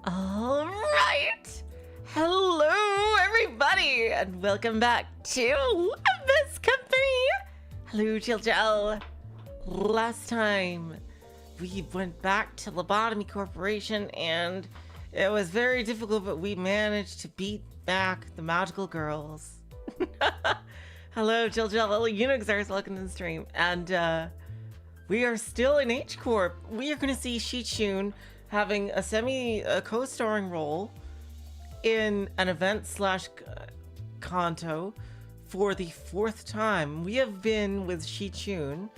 All right. Hello, everybody, and welcome back to Limbus Company. Hello, Jill. Last time, we went back to Lobotomy Corporation, and it was very difficult, but we managed to beat back the magical girls. Hello, Jill. Hello, Unixers. Welcome to the stream. And we are still in H Corp. We are going to see Xichun having a co-starring role in an event slash conto for the 4th time. We have been with Xichun.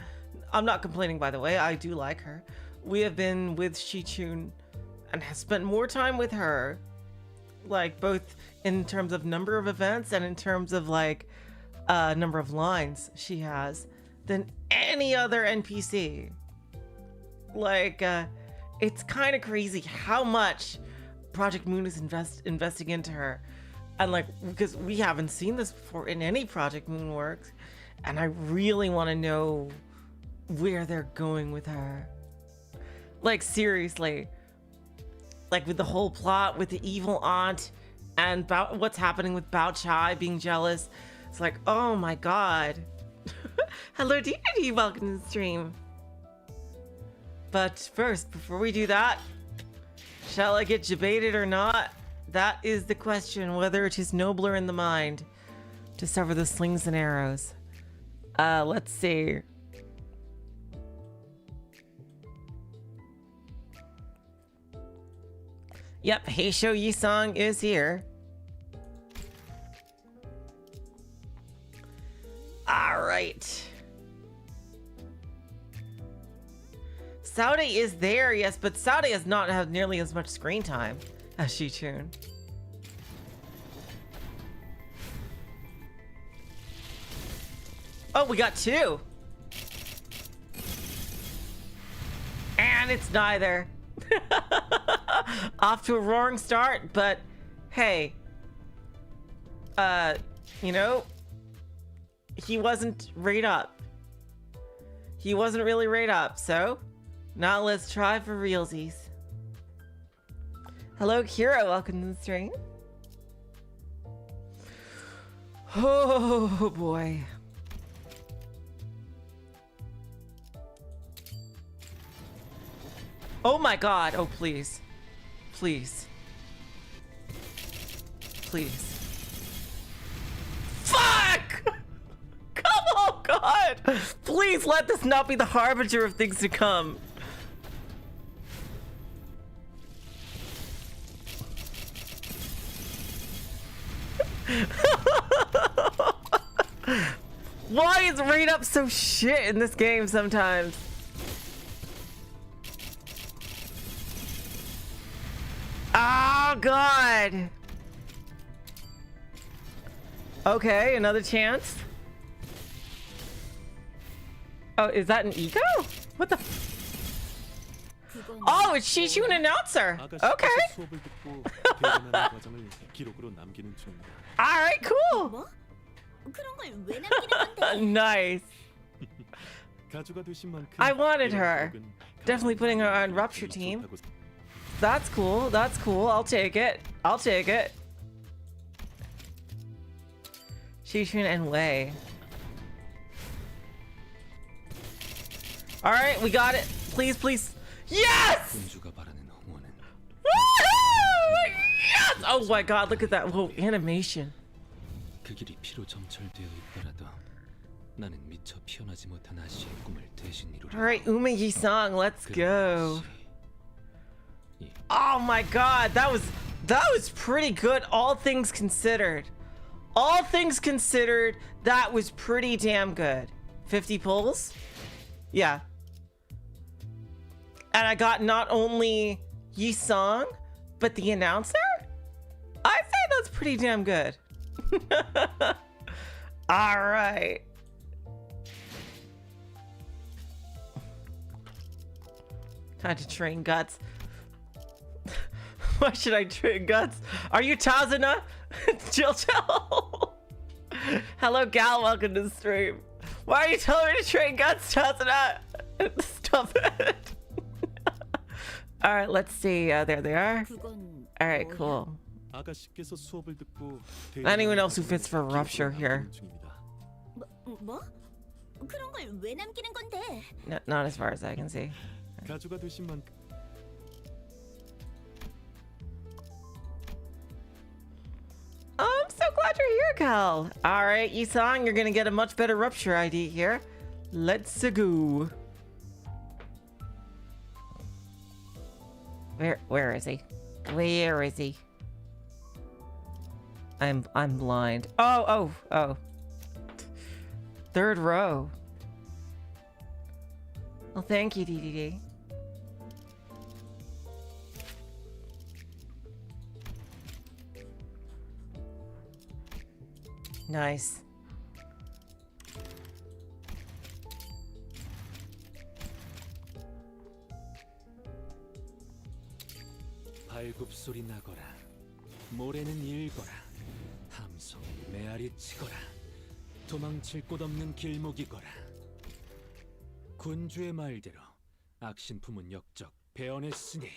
I'm not complaining, by the way. I do like her. We have been with Xichun and have spent more time with her, like both in terms of number of events and in terms of like number of lines she has, than any other NPC. Like, it's kind of crazy how much Project Moon is investing into her. And like, because we haven't seen this before in any Project Moon works, and I really want to know where they're going with her. Like, seriously. Like, with the whole plot with the evil aunt and what's happening with Bao Chai being jealous. It's like, oh my god. Hello, D&D, welcome to the stream. But first, before we do that, shall I get debated or not? That is the question, whether it is nobler in the mind to sever the slings and arrows. Let's see. Yep, Heisho Yisong is here. All right. Saude is there, yes, but Saude has not had nearly as much screen time as Xichun. Oh, we got 2. And it's neither. Off to a roaring start, but hey, you know, he wasn't rate up. He wasn't really rate up, so now let's try for realsies. Hello, Kira. Welcome to the stream. Oh boy. Oh my god. Oh, please. Please. Please. Fuck! Come on, god! Please let this not be the harbinger of things to come. Why is rate up so shit in this game sometimes? Oh god. Okay, another chance. Oh, is that an eco? What the? Oh, it's Xichun announcer. Okay. All right, cool. Nice. I wanted her. Definitely putting her on Rupture team. That's cool. That's cool. I'll take it. I'll take it. Xichun and Wei. All right, we got it. Please, please. Yes! Yes! Oh my god, look at that whoa animation. Alright, Uma Yisong, let's go. Oh my god, that was pretty good, all things considered. All things considered, that was pretty damn good. 50 pulls? Yeah. And I got not only Yisong, but the announcer? I'd say that's pretty damn good. All right. Time to train guts. Why should I train guts? Are you Tazuna? Jill. Hello, Gal. Welcome to the stream. Why are you telling me to train guts, Tazuna? Stop it. All right, let's see. There they are. 그건 All right, 뭐야? cool. 아가씨께서 수업을 듣고 Anyone else who fits for rupture here? 뭐? 그런 걸 왜 남기는 건데? No, not as far as I can see. 가주가 되신 만 Oh, I'm so glad you're here, Cal. All right, Yisong, you're gonna get a much better rupture ID here. Let's go. Where is he? Where is he? I'm blind. Oh. Third row. Well, thank you, DDD. Nice. 발굽소리 나거라 모래는 일거라 함성이 메아리 치거라 도망칠 곳 없는 길목이거라 군주의 말대로 악신품은 역적 베어냈으니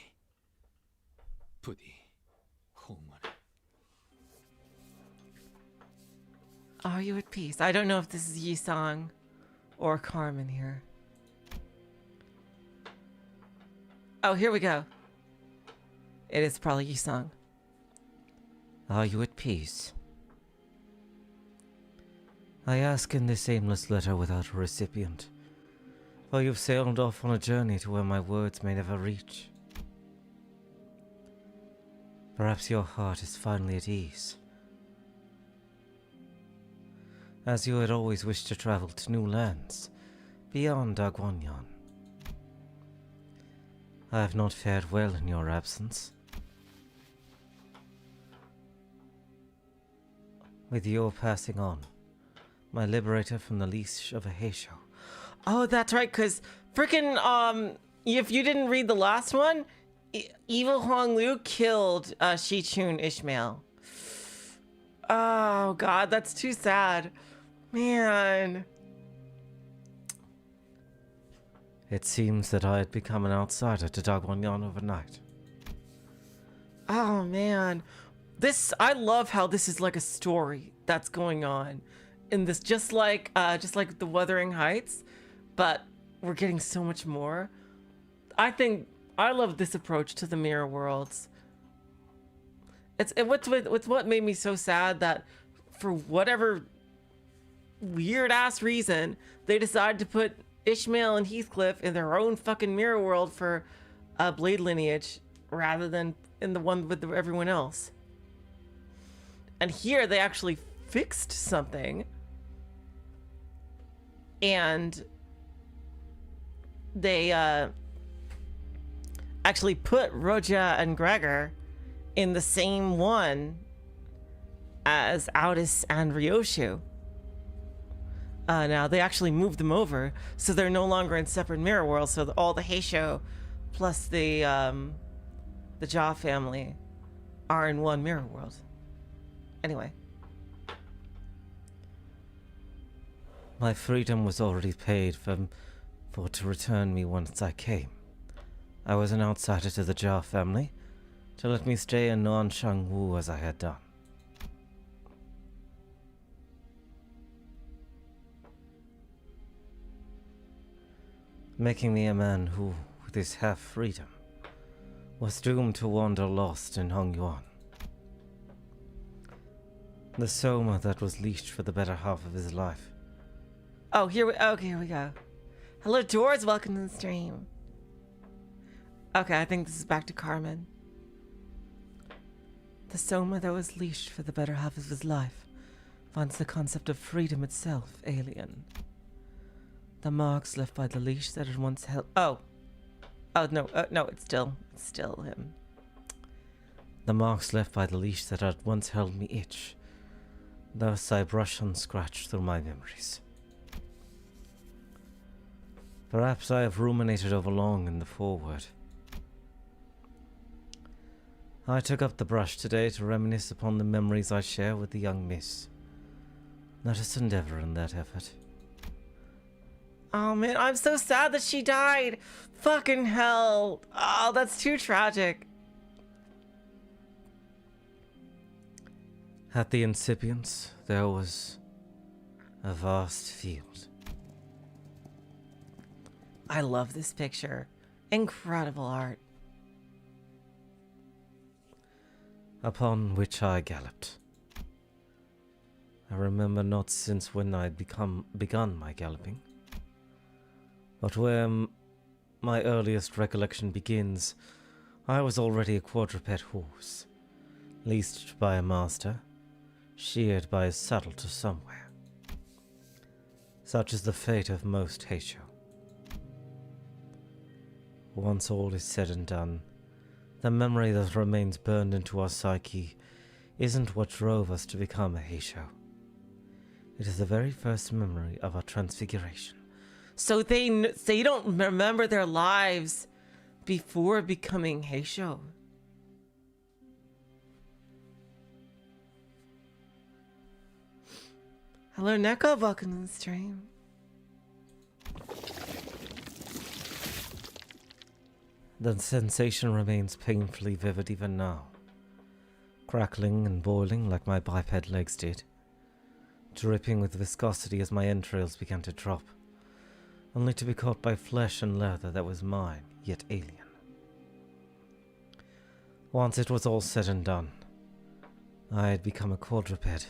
부디 홍어라. Are you at peace? I don't know if this is Yisong or Carmen here. Oh, here we go. It is probably Yisong. Are you at peace? I ask in this aimless letter without a recipient, for you've sailed off on a journey to where my words may never reach. Perhaps your heart is finally at ease, as you had always wished to travel to new lands, beyond Dagwanyan. I have not fared well in your absence. With your passing on, my liberator from the leash of a Heisho. Oh, that's right, because freaking, if you didn't read the last one, Evil Huang Lu killed Xichun Ishmael. Oh, God, that's too sad. Man. It seems that I had become an outsider to Dagwanyan overnight. Oh, man. I love how this is like a story that's going on in this, just like the Wuthering Heights, but we're getting so much more. I love this approach to the mirror worlds. It's what made me so sad that for whatever weird ass reason they decided to put Ishmael and Heathcliff in their own fucking mirror world for Blade lineage rather than in the one with everyone else. And here they actually fixed something, and they actually put Roja and Gregor in the same one as Aldous and Ryoshu. Now they actually moved them over, so they're no longer in separate mirror worlds. So all the Heisho plus the Jia family are in one mirror world. Anyway, My freedom was already paid for to return me once I came. I was an outsider to the Jia family, to let me stay in Nanshangwu as I had done. Making me a man who, with his half-freedom, was doomed to wander lost in Hongyuan. The Soma that was leashed for the better half of his life. oh, here we go. Hello, Doors. Welcome to the stream. Okay, I think this is back to Carmen. The Soma that was leashed for the better half of his life finds the concept of freedom itself alien. The marks left by the leash that had once held... Oh, no, it's still him. The marks left by the leash that had once held me itch. Thus I brush and scratch through my memories. Perhaps I have ruminated overlong in the foreword. I took up the brush today to reminisce upon the memories I share with the young miss. Let us endeavor in that effort. Oh man, I'm so sad that she died. Fucking hell. Oh, that's too tragic. At the incipients, there was a vast field. I love this picture. Incredible art. Upon which I galloped. I remember not since when I'd begun my galloping, but where my earliest recollection begins, I was already a quadruped horse, leased by a master, sheared by a saddle to somewhere. Such is the fate of most Heisho. Once all is said and done, the memory that remains burned into our psyche isn't what drove us to become a Heisho. It is the very first memory of our transfiguration. So they don't remember their lives before becoming Heisho. Hello, Neko. Welcome to the stream. The sensation remains painfully vivid even now, crackling and boiling like my biped legs did, dripping with viscosity as my entrails began to drop, only to be caught by flesh and leather that was mine, yet alien. Once it was all said and done, I had become a quadruped.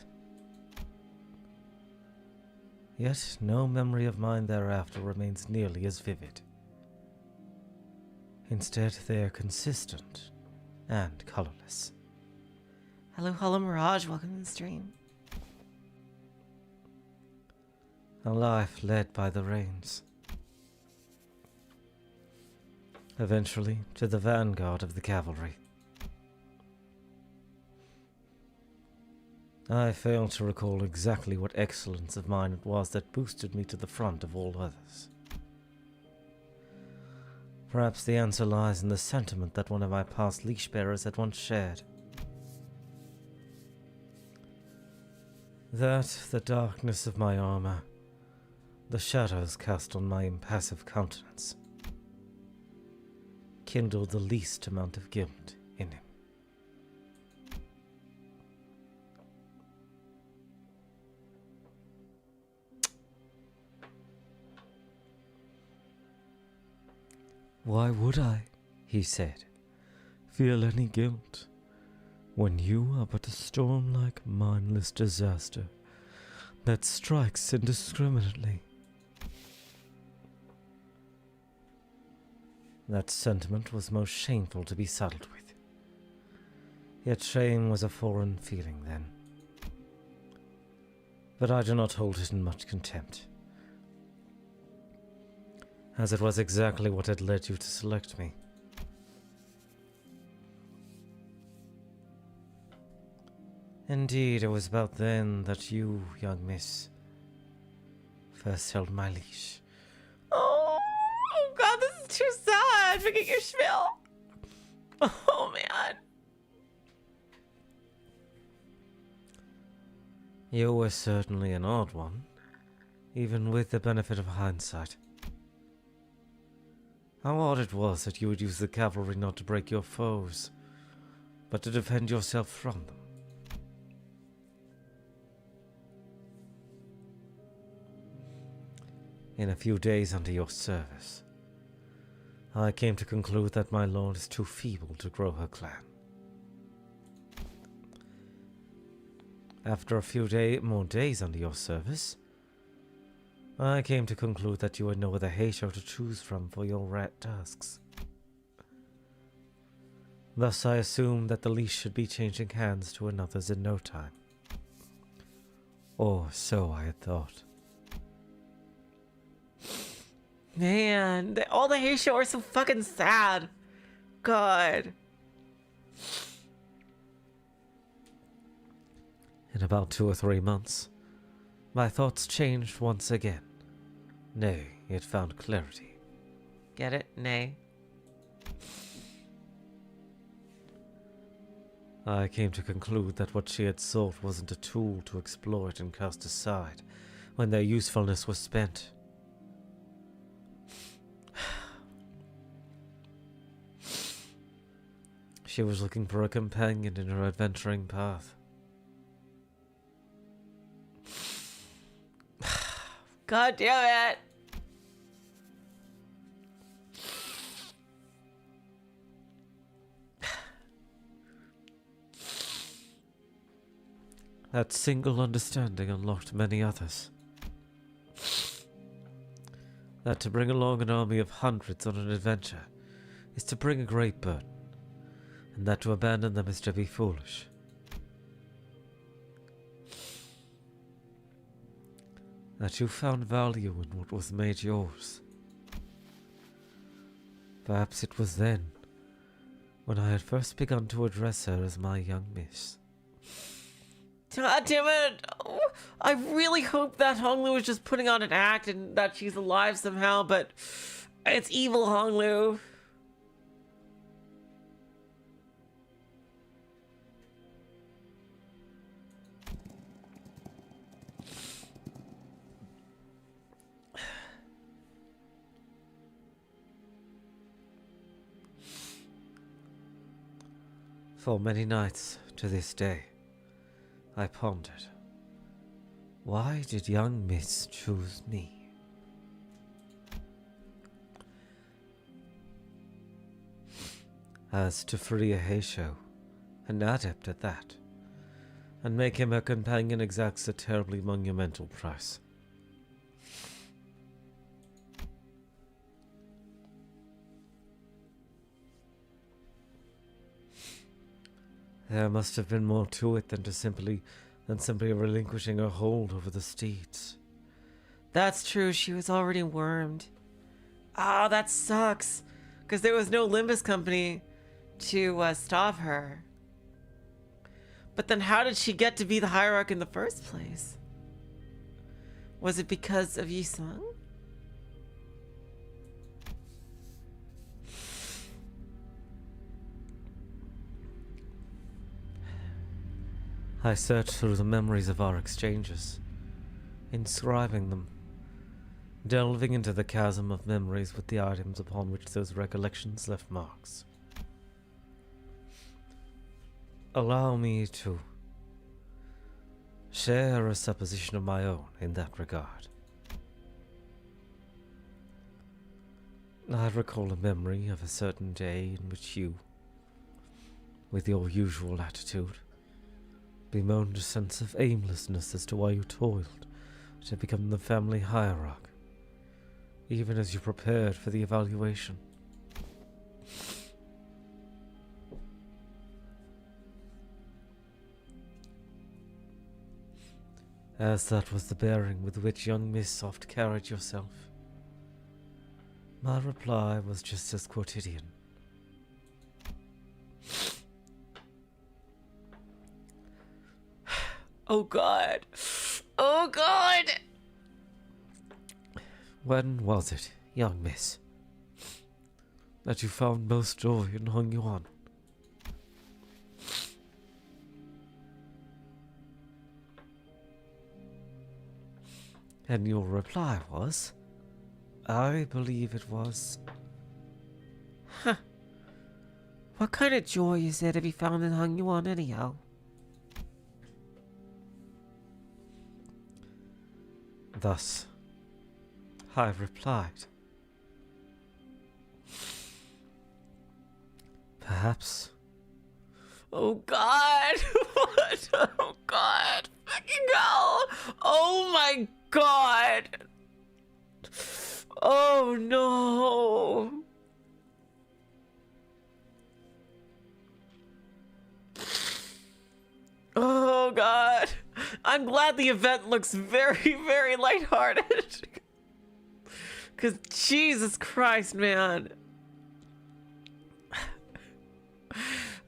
Yet no memory of mine thereafter remains nearly as vivid. Instead, they are consistent and colorless. Hello, Mirage. Welcome to the stream. A life led by the reins. Eventually, to the vanguard of the cavalry. I fail to recall exactly what excellence of mine it was that boosted me to the front of all others. Perhaps the answer lies in the sentiment that one of my past leash bearers had once shared. That the darkness of my armor, the shadows cast on my impassive countenance, kindled the least amount of guilt in him. Why would I, he said, feel any guilt when you are but a storm-like mindless disaster that strikes indiscriminately? That sentiment was most shameful to be saddled with. Yet shame was a foreign feeling then. But I do not hold it in much contempt, as it was exactly what had led you to select me. Indeed, it was about then that you, young miss, first held my leash. Oh God, this is too sad. Forget your spiel. Oh man. You were certainly an odd one, even with the benefit of hindsight. How odd it was that you would use the cavalry not to break your foes, but to defend yourself from them. In a few days under your service, I came to conclude that my lord is too feeble to grow her clan. After a few more days under your service, I came to conclude that you had no other Heisho to choose from for your rat tasks. Thus I assumed that the leash should be changing hands to another's in no time. Or so I had thought. Man, all the Heisho are so fucking sad. God. In about 2 or 3 months, my thoughts changed once again. Nay, it found clarity. Get it? Nay. I came to conclude that what she had sought wasn't a tool to exploit and cast aside when their usefulness was spent, She was looking for a companion in her adventuring path. God damn it! That single understanding unlocked many others. That to bring along an army of hundreds on an adventure is to bring a great burden, and that to abandon them is to be foolish. That you found value in what was made yours. Perhaps it was then, when I had first begun to address her as my young miss. God damn it! Oh, I really hope that Honglu was just putting on an act and that she's alive somehow, but it's evil Honglu. For many nights to this day, I pondered, why did young Miss choose me? As to free a Heisho, an adept at that, and make him her companion exacts a terribly monumental price. There must have been more to it than simply relinquishing her hold over the steeds. That's true, she was already wormed. Ah, that sucks. Because there was no Limbus Company to stop her. But then how did she get to be the hierarch in the first place? Was it because of Xichun? I searched through the memories of our exchanges, inscribing them, delving into the chasm of memories with the items upon which those recollections left marks. Allow me to share a supposition of my own in that regard. I recall a memory of a certain day in which you, with your usual attitude, bemoaned a sense of aimlessness as to why you toiled to become the family hierarch, even as you prepared for the evaluation. As that was the bearing with which young Miss oft carried yourself, my reply was just as quotidian. Oh God. Oh God. When was it, young miss, that you found most joy in Hong Yuan? And your reply was, I believe it was... Huh. What kind of joy is there to be found in Hong Yuan anyhow? Thus, I replied, perhaps. Oh God! What? Oh God! Fucking hell! Oh my God! Oh no! Oh God! I'm glad the event looks very, very lighthearted. Cause Jesus Christ, man.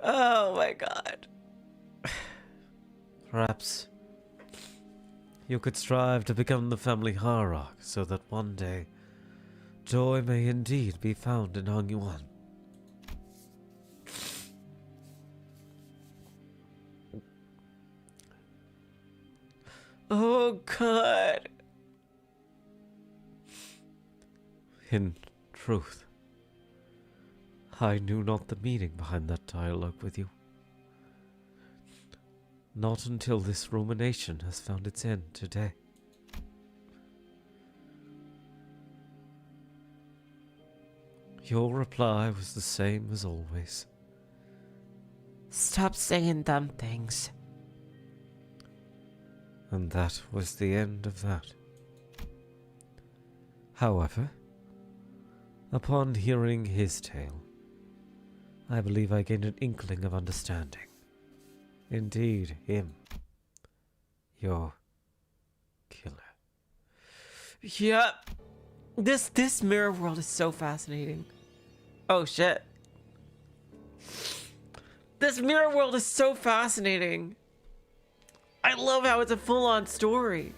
Oh my God. Perhaps you could strive to become the family hierarch so that one day joy may indeed be found in Hong Yuan. Oh God. In truth, I knew not the meaning behind that dialogue with you. Not until this rumination has found its end today. Your reply was the same as always. Stop saying dumb things. And that was the end of that. However, upon hearing his tale, I believe I gained an inkling of understanding. Indeed, him. Your killer. Yep. This mirror world is so fascinating. Oh shit. This mirror world is so fascinating. I love how it's a full-on story.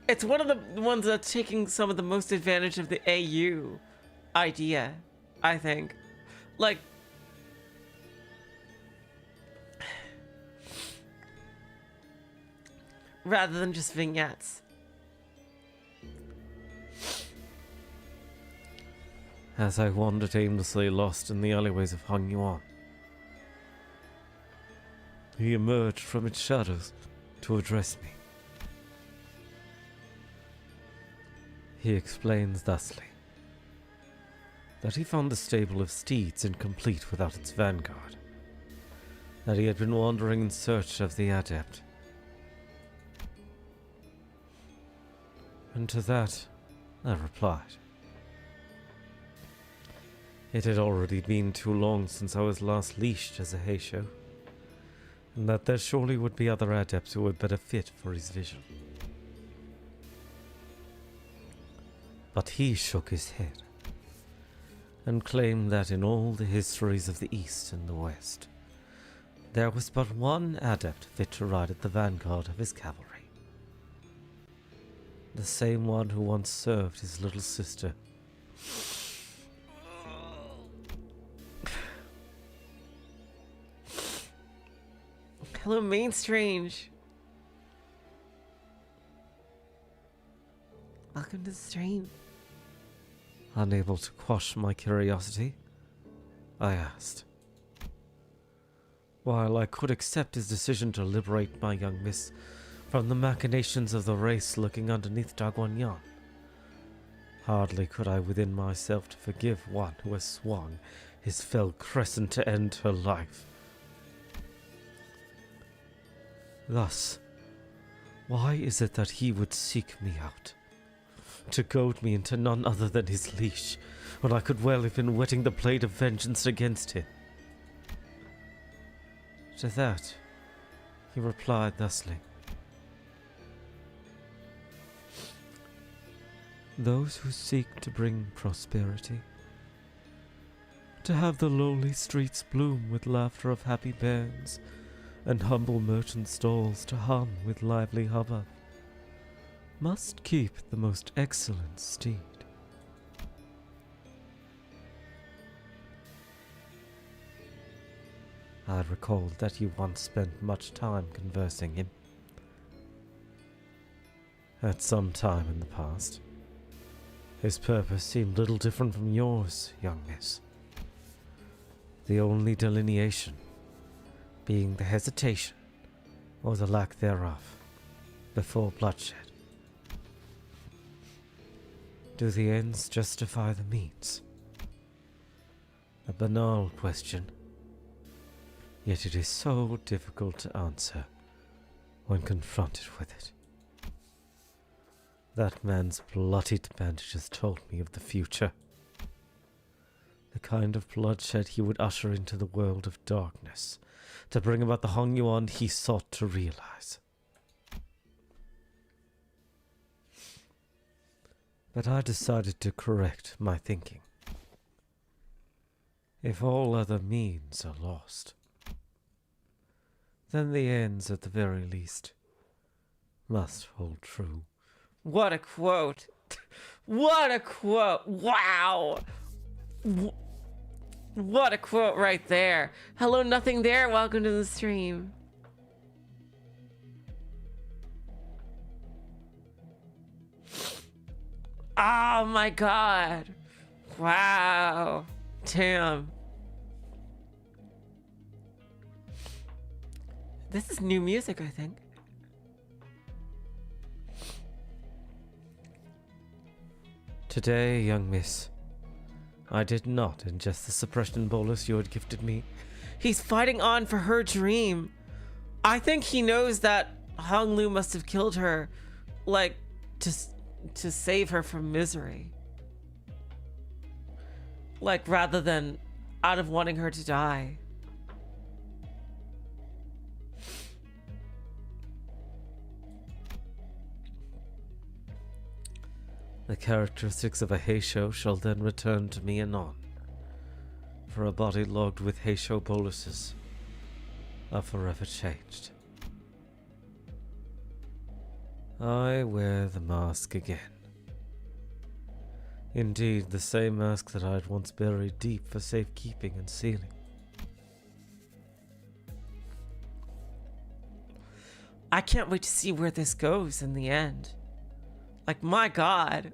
It's one of the ones that's taking some of the most advantage of the AU idea, I think. Like, rather than just vignettes. As I wandered aimlessly lost in the alleyways of Hongyuan, he emerged from its shadows to address me. He explains thusly that he found the stable of steeds incomplete without its vanguard, that he had been wandering in search of the adept. And to that, I replied. It had already been too long since I was last leashed as a Heisho, and that there surely would be other adepts who were better fit for his vision. But he shook his head, and claimed that in all the histories of the East and the West, there was but one adept fit to ride at the vanguard of his cavalry. The same one who once served his little sister. Hello, Main Strange. Welcome to the stream. Unable to quash my curiosity, I asked. While I could accept his decision to liberate my young miss from the machinations of the race lurking underneath Daguanyan, hardly could I within myself to forgive one who has swung his fell crescent to end her life. Thus, why is it that he would seek me out, to goad me into none other than his leash, when I could well have been whetting the blade of vengeance against him? To that, he replied thusly. Those who seek to bring prosperity, to have the lowly streets bloom with laughter of happy bairns, and humble merchant stalls to hum with lively hubbub, must keep the most excellent steed. I recalled that you once spent much time conversing him. At some time in the past, his purpose seemed little different from yours, young miss. The only delineation being the hesitation, or the lack thereof, before bloodshed. Do the ends justify the means? A banal question, yet it is so difficult to answer when confronted with it. That man's bloodied bandages told me of the future. The kind of bloodshed he would usher into the world of darkness, to bring about the Hongyuan he sought to realize. But I decided to correct my thinking. If all other means are lost, then the ends, at the very least, must hold true. What a quote. What a quote. Wow. What a quote right there. Hello, nothing there. Welcome to the stream. Oh my god. Wow. Damn. This is new music, I think. Today, young miss, I did not ingest the suppression bolus you had gifted me. He's fighting on for her dream. I think he knows that Hong Lu must have killed her, like, to save her from misery. Like, rather than out of wanting her to die. The characteristics of a Heisho shall then return to me anon. For a body logged with Heisho boluses are forever changed. I wear the mask again. Indeed, the same mask that I had once buried deep for safekeeping and sealing. I can't wait to see where this goes in the end. Like, my god.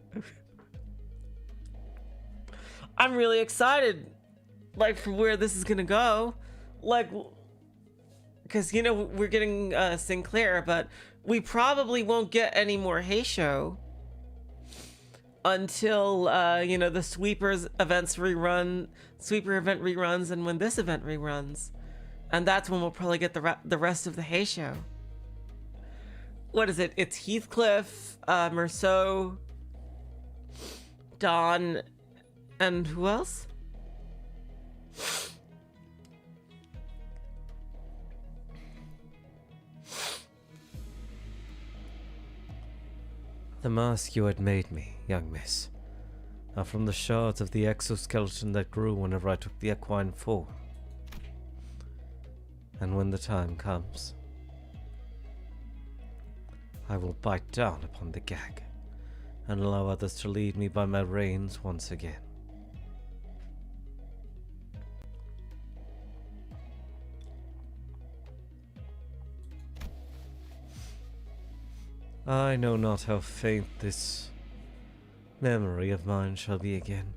I'm really excited, like, for where this is gonna go. Like, because, you know, we're getting Sinclair, but we probably won't get any more Heisho until, you know, the Sweeper event reruns, and when this event reruns. And that's when we'll probably get the rest of the Heisho. What is it? It's Heathcliff, Merceau, Dawn, and who else? The mask you had made me, young miss, are from the shards of the exoskeleton that grew whenever I took the equine form. And when the time comes, I will bite down upon the gag and allow others to lead me by my reins once again. I know not how faint this memory of mine shall be again.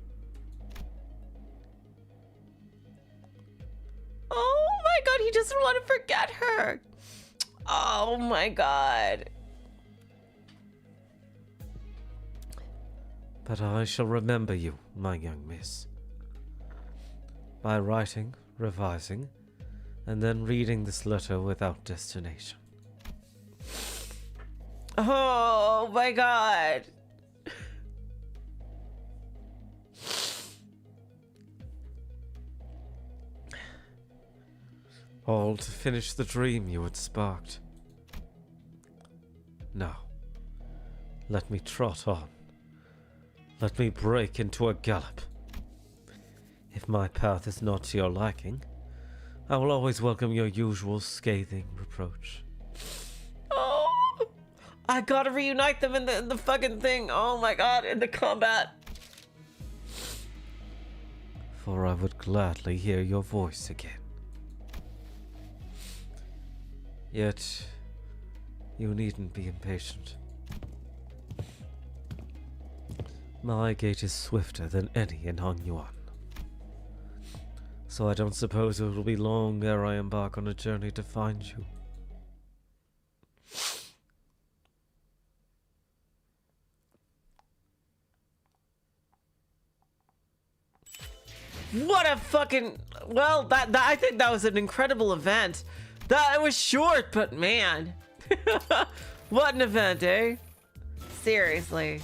Oh my god, he doesn't want to forget her. Oh my god. But I shall remember you, my young miss, by writing, revising, and then reading this letter without destination. Oh my god. All to finish the dream you had sparked. Now, let me trot on. Let me break into a gallop. If my path is not to your liking, I will always welcome your usual scathing reproach. Oh, I gotta reunite them in the fucking thing. Oh my god, in the combat. For I would gladly hear your voice again. Yet, you needn't be impatient. My gait is swifter than any in Hong Yuan, so I don't suppose it will be long ere I embark on a journey to find you. What a fucking... Well, that I think that was an incredible event. That it was short, but man. What an event, eh? Seriously.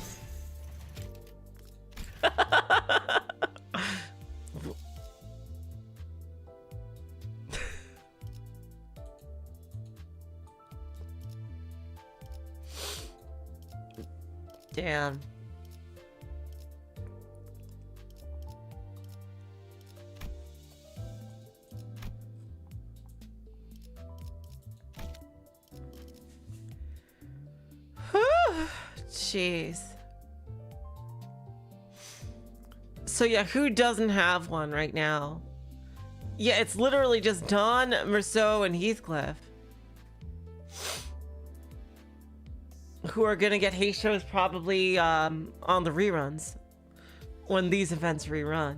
Damn. Jeez. So yeah, who doesn't have one right now? Yeah, it's literally just Dawn, Merceau, and Heathcliff. who are gonna get hate shows probably on the reruns when these events rerun.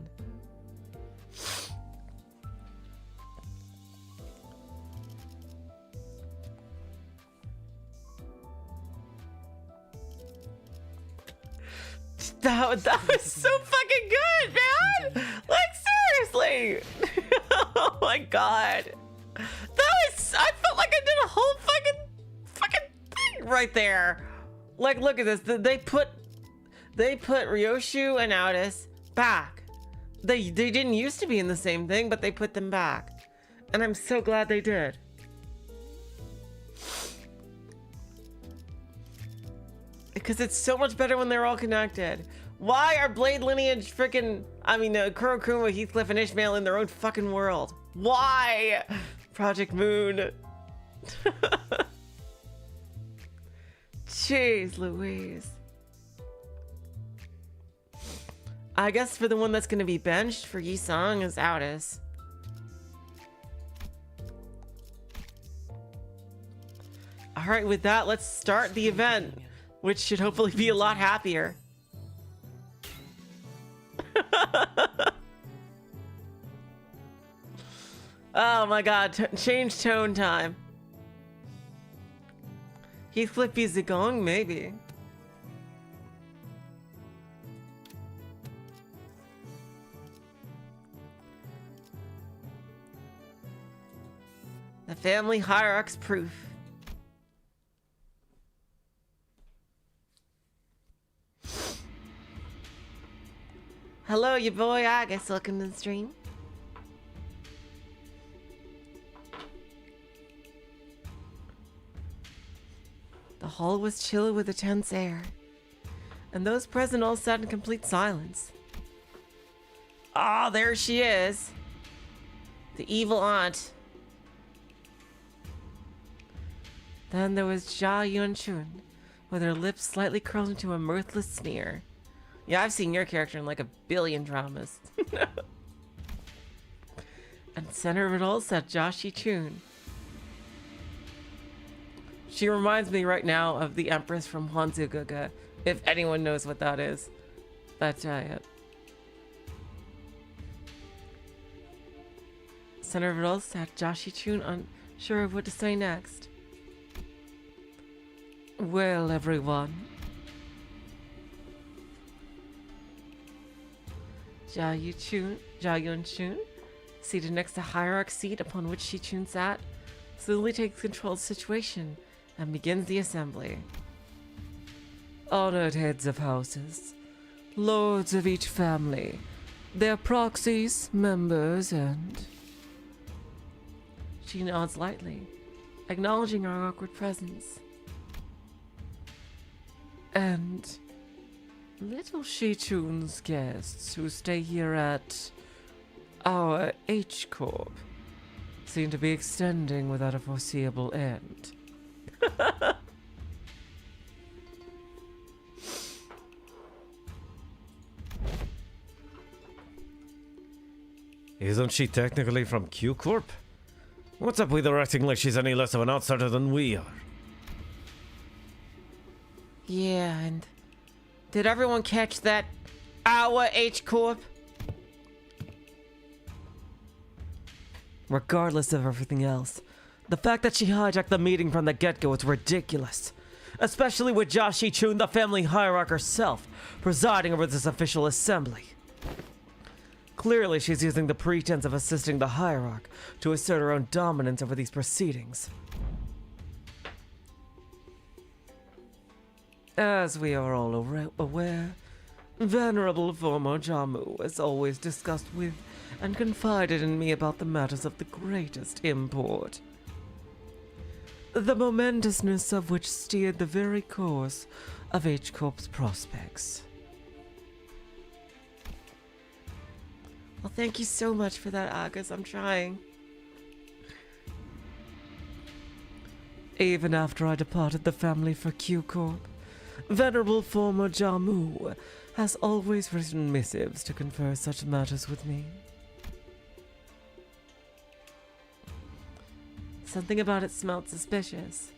That was so fucking good, man! Like, seriously! Oh my god. I felt like I did a whole fucking thing right there. Like, look at this. They put Ryoshu and Aldous back. They didn't used to be in the same thing, but they put them back. And I'm so glad they did. Because it's so much better when they're all connected. Why are Blade lineage freaking, Kurokuma, Heathcliff, and Ishmael in their own fucking world? Why? Project Moon. Jeez Louise. I guess for the one that's gonna be benched for Yi-sung is Aldous. Alright, with that, let's start the event, which should hopefully be a lot happier. Oh my god, change tone time. Heathcliff be Zigong? Maybe. The family hierarch's proof. Hello, your boy Agus. Welcome to the stream. The hall was chill with a tense air, and those present all sat in complete silence. Ah, there she is. The evil aunt. Then there was Xichun, with her lips slightly curled into a mirthless sneer. Yeah, I've seen your character in like a billion dramas. And center of it all sat Xichun. She reminds me right now of the Empress from Hanzugaga, if anyone knows what that is. That's it. Center of it all sat Xichun, unsure of what to say next. Well, everyone. Xichun, seated next to Hierarch's seat upon which Xichun sat, slowly takes control of the situation and begins the assembly. Honored heads of houses, lords of each family, their proxies, members, and... She nods lightly, acknowledging our awkward presence. And little Xichun's guests who stay here at our H Corp seem to be extending without a foreseeable end. Isn't she technically from Q Corp? What's up with her acting like she's any less of an outsider than we are? Yeah, and did everyone catch that? Our H Corp? Regardless of everything else, the fact that she hijacked the meeting from the get-go is ridiculous. Especially with Xichun, the family hierarch herself, presiding over this official assembly. Clearly, she's using the pretense of assisting the hierarch to assert her own dominance over these proceedings. As we are all aware, Venerable former Jamu has always discussed with and confided in me about the matters of the greatest import. The momentousness of which steered the very course of H Corp's prospects. Well, thank you so much for that, Agus. I'm trying. Even after I departed the family for Q Corp, Venerable former Jamu has always written missives to confer such matters with me. Something about it smelled suspicious.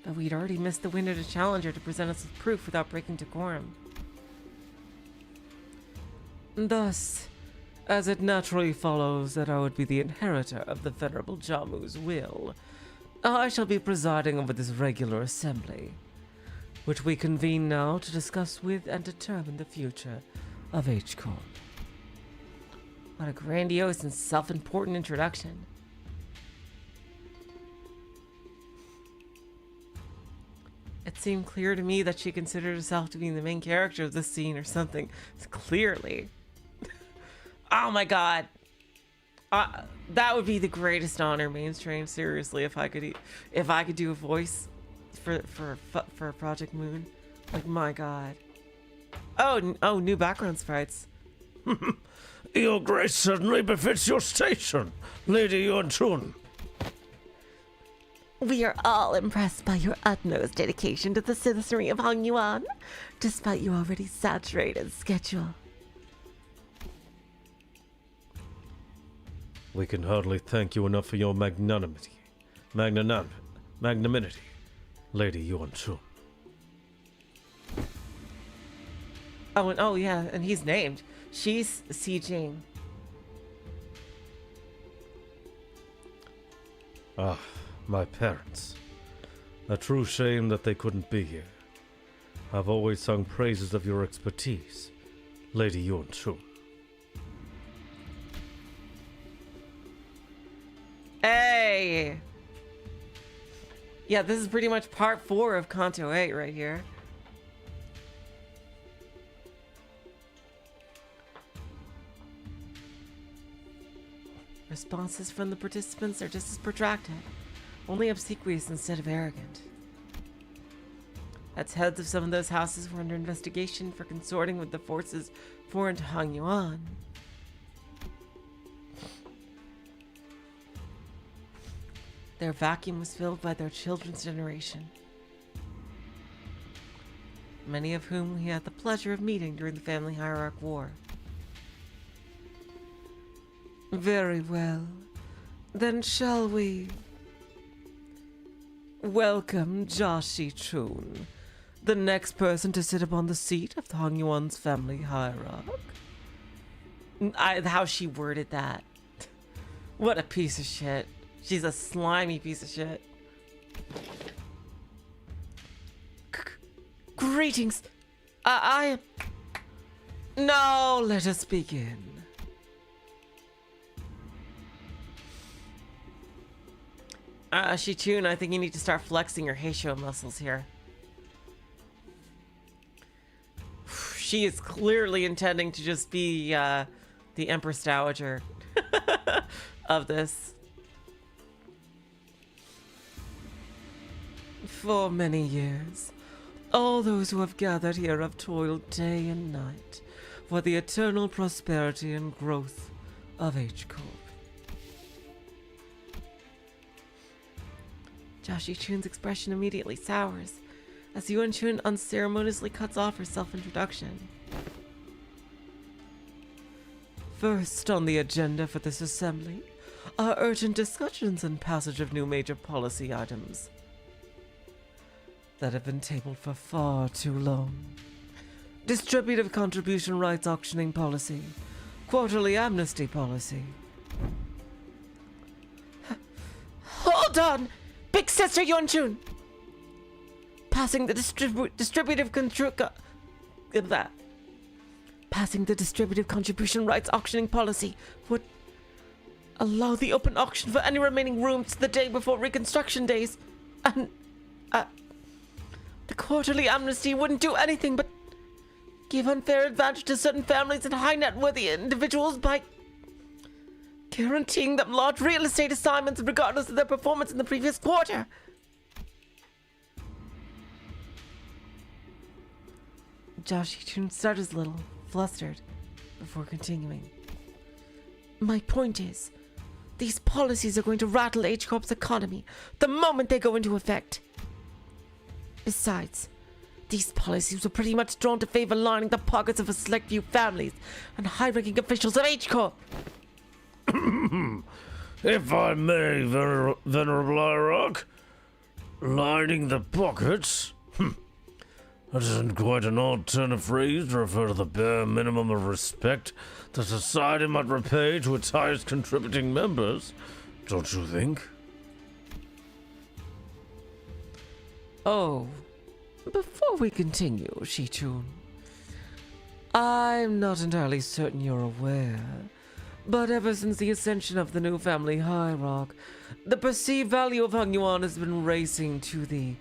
But we'd already missed the window to challenge her to present us with proof without breaking decorum. Thus, as it naturally follows that I would be the inheritor of the Venerable Jamu's will, I shall be presiding over this regular assembly, which we convene now to discuss with and determine the future of H Corp. What a grandiose and self-important introduction. It seemed clear to me that she considered herself to be the main character of this scene or something. Clearly. Oh my god. That would be the greatest honor, mainstream. Seriously, if I could do a voice for Project Moon. Like, my god. Oh, new background sprites. Your grace certainly befits your station, Lady Xichun. We are all impressed by your utmost dedication to the citizenry of Hongyuan, despite your already saturated schedule. We can hardly thank you enough for your magnanimity, Lady Xichun. Oh yeah, and he's named. She's Xichun. Ah, my parents. A true shame that they couldn't be here. I've always sung praises of your expertise, Lady Xichun. Hey! Yeah, this is pretty much part 4 of Kanto 8 right here. Responses from the participants are just as protracted, only obsequious instead of arrogant. As heads of some of those houses were under investigation for consorting with the forces foreign to Hongyuan. Their vacuum was filled by their children's generation, many of whom we had the pleasure of meeting during the family hierarch war. Very well. Then shall we welcome Xichun, the next person to sit upon the seat of Hongyuan's family hierarch? How she worded that. What a piece of shit. She's a slimy piece of shit. Greetings. I am... Now let us begin. Xichun, I think you need to start flexing your Heisho muscles here. She is clearly intending to just be the Empress Dowager of this. For many years, all those who have gathered here have toiled day and night for the eternal prosperity and growth of H Corp. Xichun's expression immediately sours as Xichun unceremoniously cuts off her self-introduction. First on the agenda for this assembly are urgent discussions and passage of new major policy items that have been tabled for far too long. Distributive contribution rights auctioning policy, quarterly amnesty policy. Hold on! Big Sister Xichun! Passing the distributive contribution rights auctioning policy would allow the open auction for any remaining rooms the day before reconstruction days, and the quarterly amnesty wouldn't do anything but give unfair advantage to certain families and high net worthy individuals by guaranteeing them large real estate assignments regardless of their performance in the previous quarter. Xichun started a little flustered before continuing. My point is, these policies are going to rattle H Corp's economy the moment they go into effect. Besides, these policies were pretty much drawn to favor lining the pockets of a select few families and high-ranking officials of H Corp. If I may, Venerable Hierarch, Lining the pockets? That isn't quite an odd turn of phrase to refer to the bare minimum of respect that society might repay to its highest contributing members, don't you think? Oh, before we continue, Xichun, I'm not entirely certain you're aware, but ever since the ascension of the new family hierarch, the perceived value of Hung Yuan has been racing to the,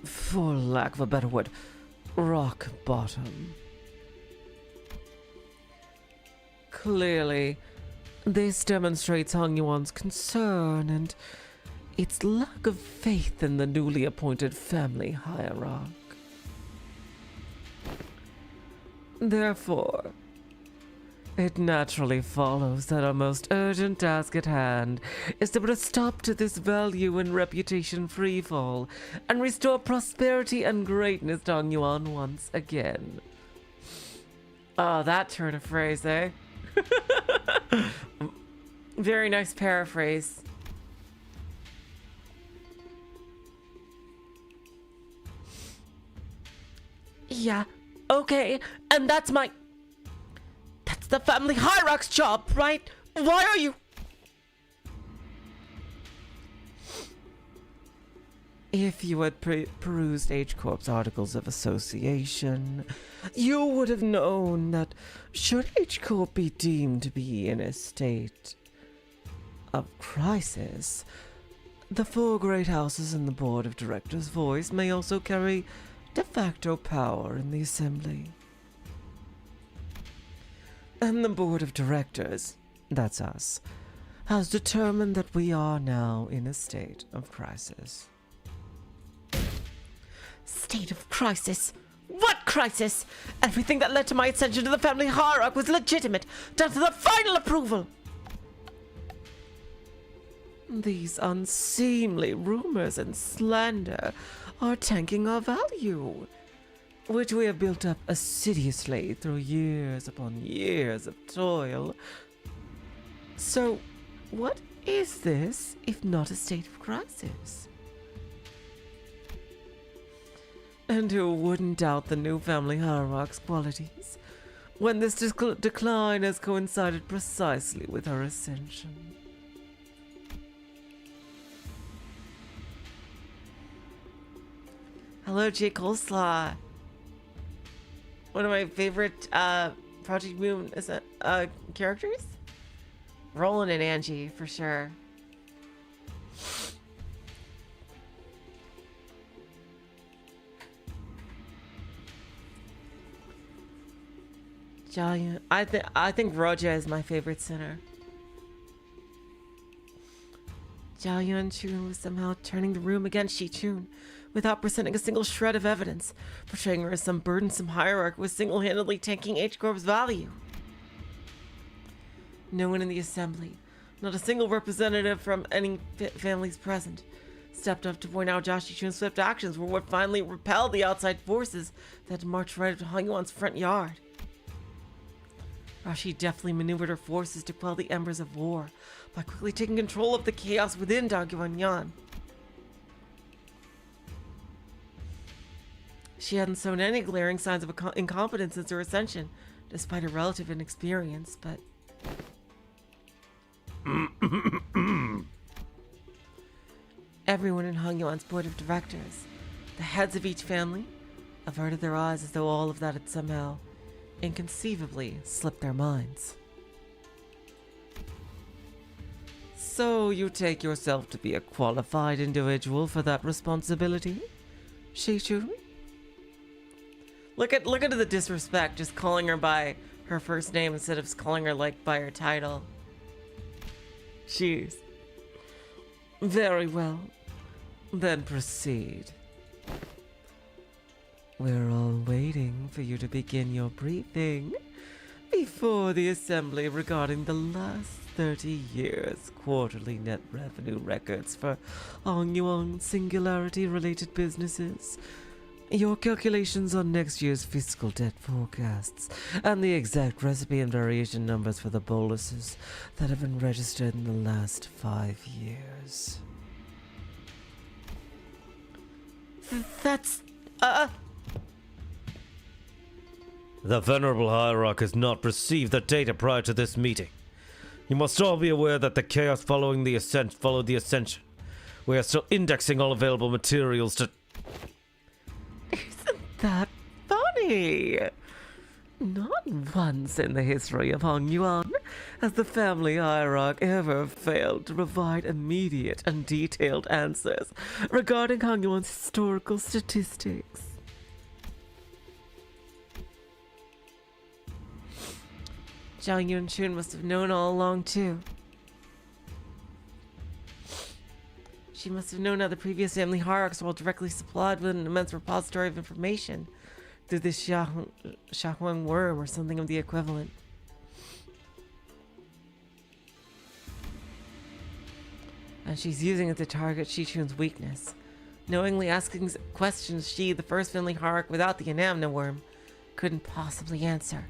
for lack of a better word, rock bottom. Clearly, this demonstrates Hung Yuan's concern and its lack of faith in the newly appointed family hierarch. Therefore, it naturally follows that our most urgent task at hand is to put a stop to this value and reputation freefall and restore prosperity and greatness to Hung Yuan once again. Oh, that turn of phrase, eh? Very nice paraphrase. Yeah, okay, and that's the family hierarch's job, right? Why are you... If you had perused H Corp's articles of association, you would have known that should H Corp be deemed to be in a state of crisis, the four great houses and the board of directors' voice may also carry de facto power in the assembly. And the board of directors, that's us, has determined that we are now in a state of crisis. State of crisis? What crisis? Everything that led to my ascension to the family hierarch was legitimate, down to the final approval. These unseemly rumors and slander are tanking our value, which we have built up assiduously through years upon years of toil. So, what is this if not a state of crisis? And who wouldn't doubt the new family hierarch's qualities when this decline has coincided precisely with her ascension? Hello, J. Coleslaw. One of my favorite Project Moon characters? Roland and Angie, for sure. Jiayun. I think Roja is my favorite sinner. Jiayun Chun was somehow turning the room against Xichun without presenting a single shred of evidence, portraying her as some burdensome hierarch who was single-handedly tanking H Corp's value. No one in the assembly, not a single representative from any families present, stepped up to point out Josh Xichun's swift actions were what finally repelled the outside forces that had marched right up to Hung Yuan's front yard. Rashi deftly maneuvered her forces to quell the embers of war by quickly taking control of the chaos within Daguan-Yan. She hadn't shown any glaring signs of incompetence since her ascension, despite her relative inexperience, but... Everyone in Hung Yuan's board of directors, the heads of each family, averted their eyes as though all of that had somehow inconceivably slipped their minds. So you take yourself to be a qualified individual for that responsibility, Xichun? Look at the disrespect, just calling her by her first name instead of calling her like by her title. Jeez. Very well. Then proceed. We're all waiting for you to begin your briefing before the assembly regarding the last 30 years' quarterly net revenue records for Hung Yuan singularity-related businesses, your calculations on next year's fiscal debt forecasts, and the exact recipe and variation numbers for the boluses that have been registered in the last 5 years. That's, The Venerable Hierarch has not received the data prior to this meeting. You must all be aware that the chaos following the followed the ascension. We are still indexing all available materials to... Isn't that funny? Not once in the history of Hong Yuan has the family hierarch ever failed to provide immediate and detailed answers regarding Hong Yuan's historical statistics. Zhao Yunchun must have known all along, too. She must have known how the previous family hierarchs were directly supplied with an immense repository of information through the Xichun worm or something of the equivalent. And she's using it to target Xichun's weakness, knowingly asking questions she, the first family hierarch without the Anamna worm, couldn't possibly answer.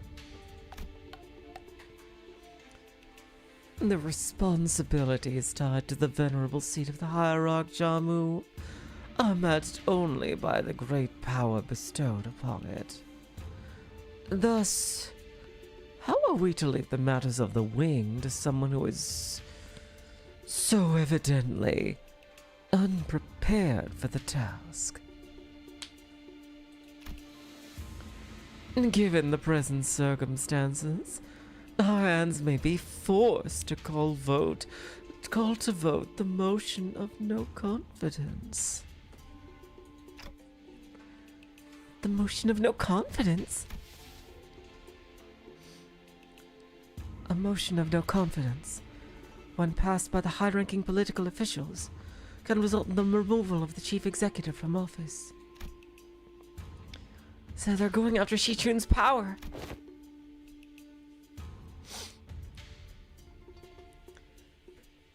The responsibilities tied to the venerable seat of the hierarch Jamu are matched only by the great power bestowed upon it. Thus, how are we to leave the matters of the wing to someone who is so evidently unprepared for the task? Given the present circumstances, our hands may be forced to call to vote the motion of no confidence. The motion of no confidence? A motion of no confidence, when passed by the high-ranking political officials, can result in the removal of the chief executive from office. So they're going after Xichun's power.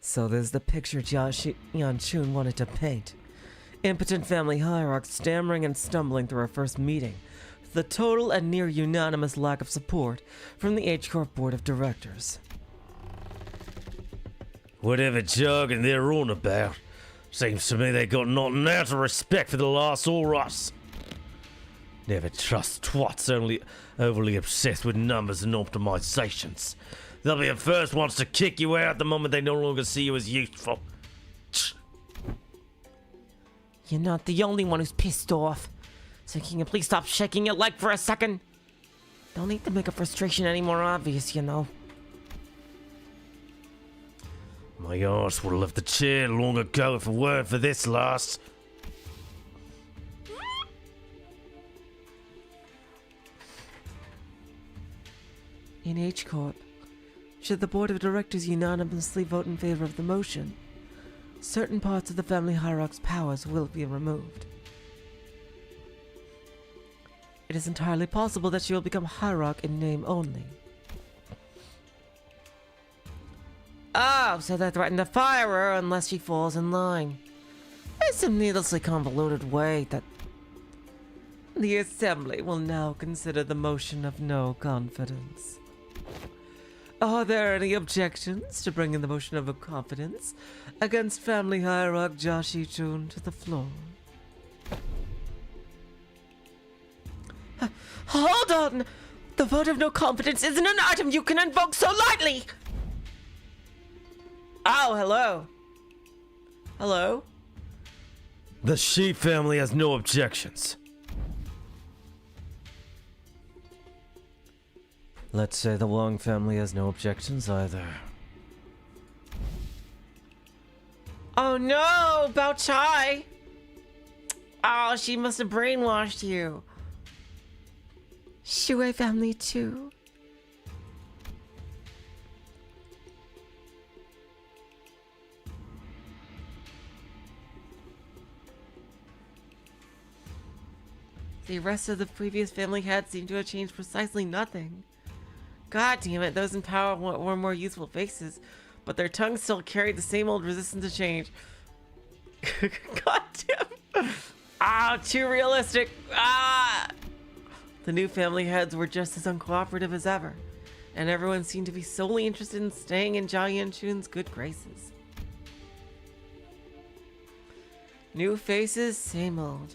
So there's the picture Jia Yanchun wanted to paint. Impotent family hierarch stammering and stumbling through our first meeting. The total and near unanimous lack of support from the H-Corp Board of Directors. Whatever jargon they're on about, seems to me they got not an ounce of respect for the last or us. Never trust twats only overly obsessed with numbers and optimizations. They'll be the first ones to kick you out the moment they no longer see you as useful. You're not the only one who's pissed off. So can you please stop shaking your leg for a second? Don't need to make a frustration any more obvious, you know. My arse would have left the chair long ago if it weren't for this last. In H-Corp, should the Board of Directors unanimously vote in favor of the motion, certain parts of the family hierarch's powers will be removed. It is entirely possible that she will become hierarch in name only. Oh, so they threaten to fire her unless she falls in line. It's some needlessly convoluted way that the Assembly will now consider the motion of no confidence. Are there any objections to bringing the motion of confidence against family hierarch Jia Xichun to the floor? Hold on! The vote of no confidence isn't an item you can invoke so lightly! Oh, hello. Hello? The Shi family has no objections. Let's say the Wang family has no objections either. Oh no, Bao Chai! Oh, she must have brainwashed you. Shui family too. The rest of the previous family heads seem to have changed precisely nothing. God damn it, those in power were more useful faces, but their tongues still carried the same old resistance to change. God damn. Ah, too realistic. Ah! The new family heads were just as uncooperative as ever, and everyone seemed to be solely interested in staying in Zhao Yanchun's good graces. New faces, same old.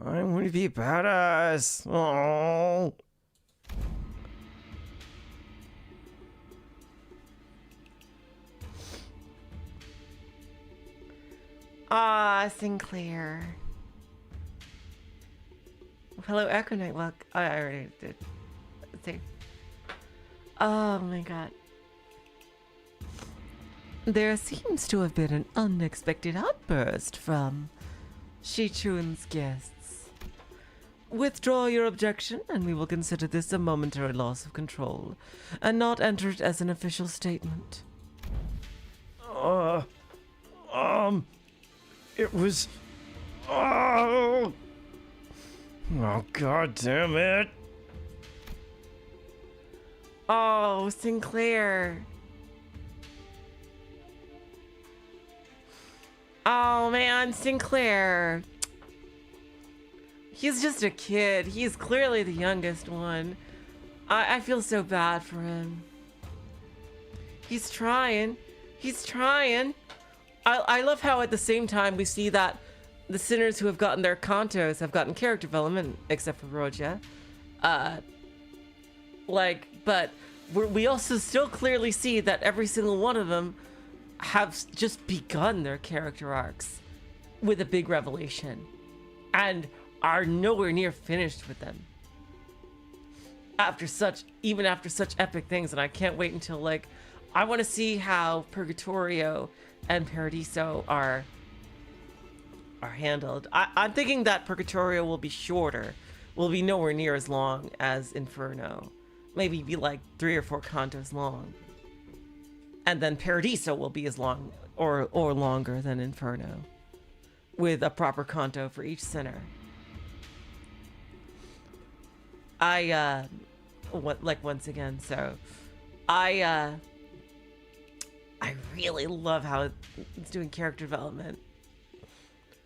I want to be badass. Oh. Ah, Sinclair. Hello, Echo-Knight. Well, I already did. Let's see. Oh my god. There seems to have been an unexpected outburst from Xichun's guests. Withdraw your objection, and we will consider this a momentary loss of control, and not enter it as an official statement. It was... Oh! Oh, god damn it! Oh, Sinclair. Oh man, Sinclair. He's just a kid. He's clearly the youngest one. I feel so bad for him. He's trying. He's trying. I love how at the same time we see that the sinners who have gotten their kantos have gotten character development, except for Roja. But we also still clearly see that every single one of them have just begun their character arcs with a big revelation and are nowhere near finished with them after such epic things. And I can't wait until, like, I want to see how Purgatorio and Paradiso are handled. I'm thinking that Purgatorio will be shorter, will be nowhere near as long as Inferno, maybe be like 3 or 4 cantos long, and then Paradiso will be as long or longer than Inferno, with a proper canto for each sinner. Once again, so I really love how it's doing character development.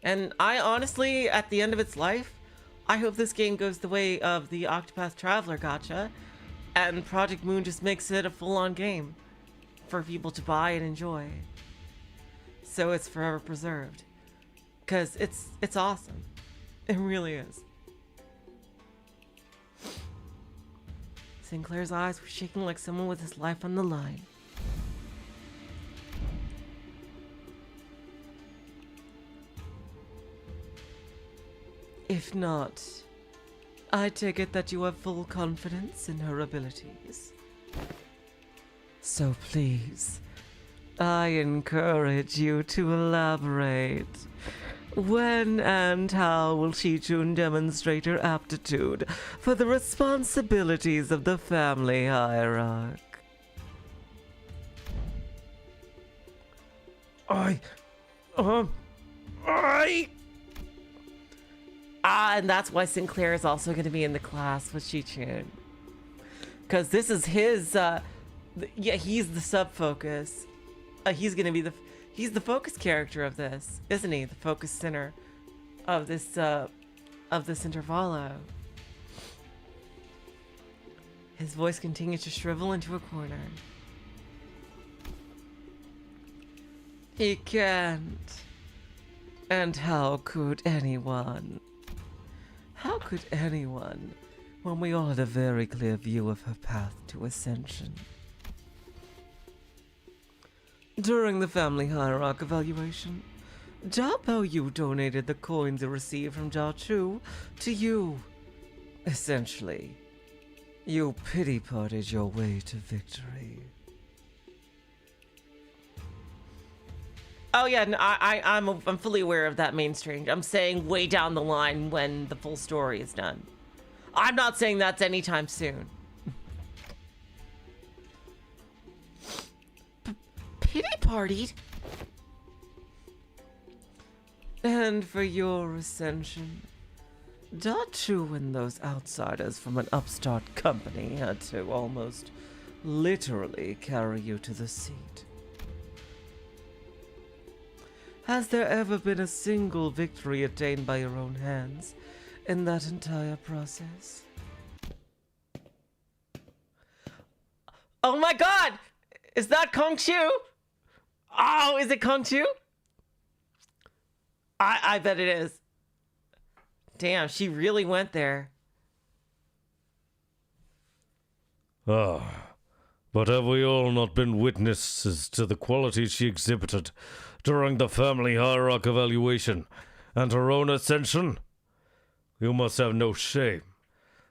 And I honestly, at the end of its life, I hope this game goes the way of the Octopath Traveler gacha, and Project Moon just makes it a full-on game for people to buy and enjoy, so it's forever preserved. Because it's awesome. It really is. Sinclair's eyes were shaking like someone with his life on the line. If not, I take it that you have full confidence in her abilities. So please, I encourage you to elaborate. When and how will Xichun demonstrate her aptitude for the responsibilities of the family hierarch? And that's why Sinclair is also going to be in the class with Xichun. Because this is his, he's the sub-focus. He's going to be he's the focus character of this, isn't he? The focus center of this intervalo. His voice continues to shrivel into a corner. He can't. And how could anyone? How could anyone, when we all had a very clear view of her path to ascension? During the family hierarch evaluation, Jia Baoyu donated the coins he received from Jia Chu to you. Essentially, you pity-partied your way to victory. Oh yeah, no, I'm fully aware of that mainstream. I'm saying way down the line when the full story is done. I'm not saying that's anytime soon. Pity-partied? And for your ascension, Dachu and those outsiders from an upstart company had to almost literally carry you to the seat. Has there ever been a single victory attained by your own hands in that entire process? Oh my god! Is that Kong Chu? Oh, is it Kong Chu? I bet it is. Damn, she really went there. Ah, but have we all not been witnesses to the qualities she exhibited during the family hierarch evaluation and her own ascension? You must have no shame,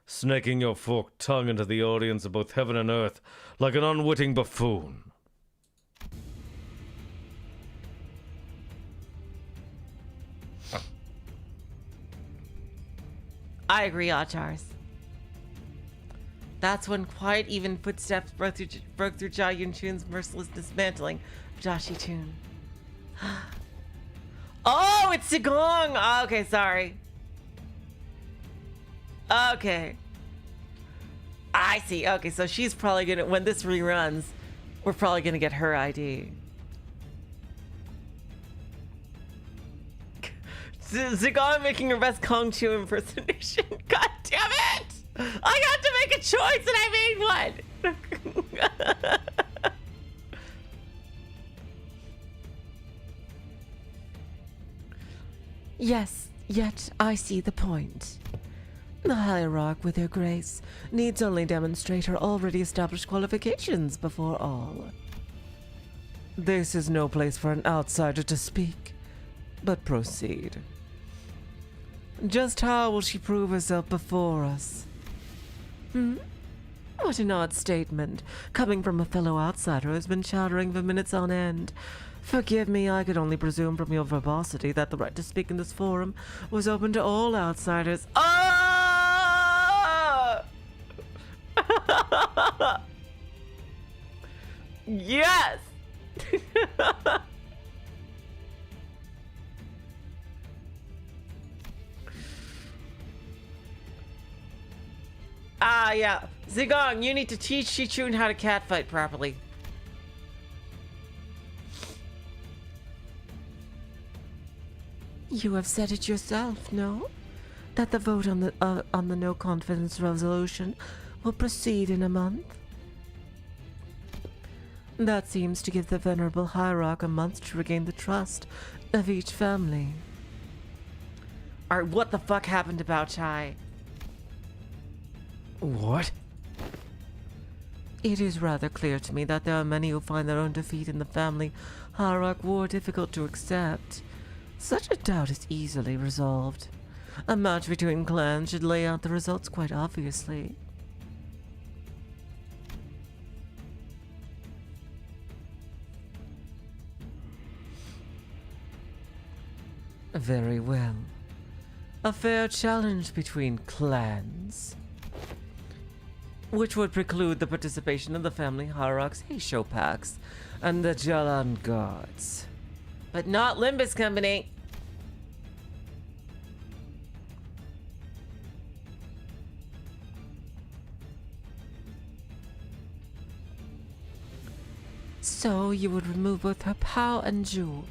snaking your forked tongue into the audience of both heaven and earth like an unwitting buffoon. I agree, Achars. That's when quiet, even footsteps broke through Jia Yunchun's merciless dismantling of Jia Xichun. Oh, it's Sigong! Oh, okay, sorry. Okay. I see. Okay, so she's probably gonna, when this reruns, we're probably gonna get her ID. Zigong making her best Kong Chu impersonation. God damn it! I got to make a choice and I made one! Yes, yet I see the point. The hierarch, with her grace, needs only demonstrate her already established qualifications before all. This is no place for an outsider to speak, but proceed. Just how will she prove herself before us? What an odd statement, coming from a fellow outsider who's been chattering for minutes on end. Forgive me, I could only presume from your verbosity that the right to speak in this forum was open to all outsiders. Oh! Yes! Yeah. Zigong, you need to teach Xichun how to catfight properly. You have said it yourself, no? That the vote on the no confidence resolution will proceed in a month. That seems to give the venerable hierarch a month to regain the trust of each family. Alright, what the fuck happened to Bao Chai? What? It is rather clear to me that there are many who find their own defeat in the family hierarch war difficult to accept. Such a doubt is easily resolved. A match between clans should lay out the results quite obviously. Very well. A fair challenge between clans, which would preclude the participation of the family hierarchs Heisho packs and the Jalan Guards. But not Limbus Company. So you would remove both her Pao and Zhu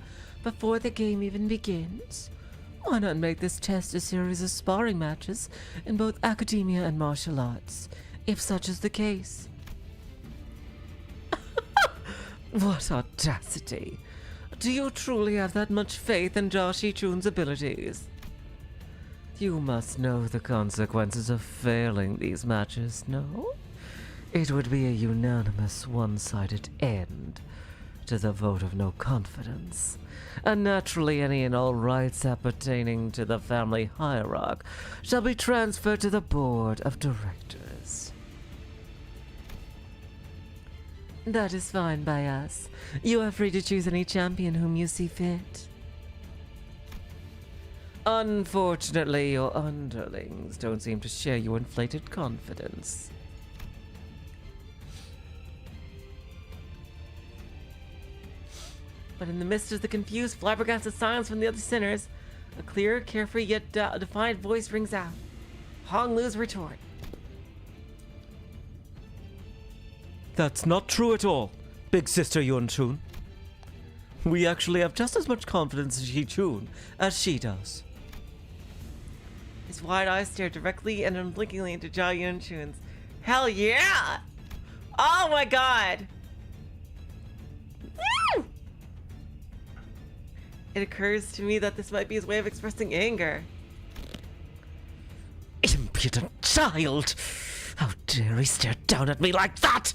before the game even begins? Why not make this test a series of sparring matches in both academia and martial arts, if such is the case? What audacity! Do you truly have that much faith in Jia Xichun's abilities? You must know the consequences of failing these matches, no? It would be a unanimous, one-sided end to the vote of no confidence, and naturally any and all rights appertaining to the family hierarch shall be transferred to the board of directors. That is fine by us. You are free to choose any champion whom you see fit. Unfortunately, your underlings don't seem to share your inflated confidence. But in the midst of the confused, flabbergasted silence from the other sinners, a clear, carefree yet defiant voice rings out. Hong Lu's retort. That's not true at all, Big Sister Yunchun. We actually have just as much confidence in Xichun as she does. His wide eyes stare directly and unblinkingly into Jia Yunchun's. Hell yeah! Oh my god! Woo! It occurs to me that this might be his way of expressing anger. impudent child! How dare he stare down at me like that?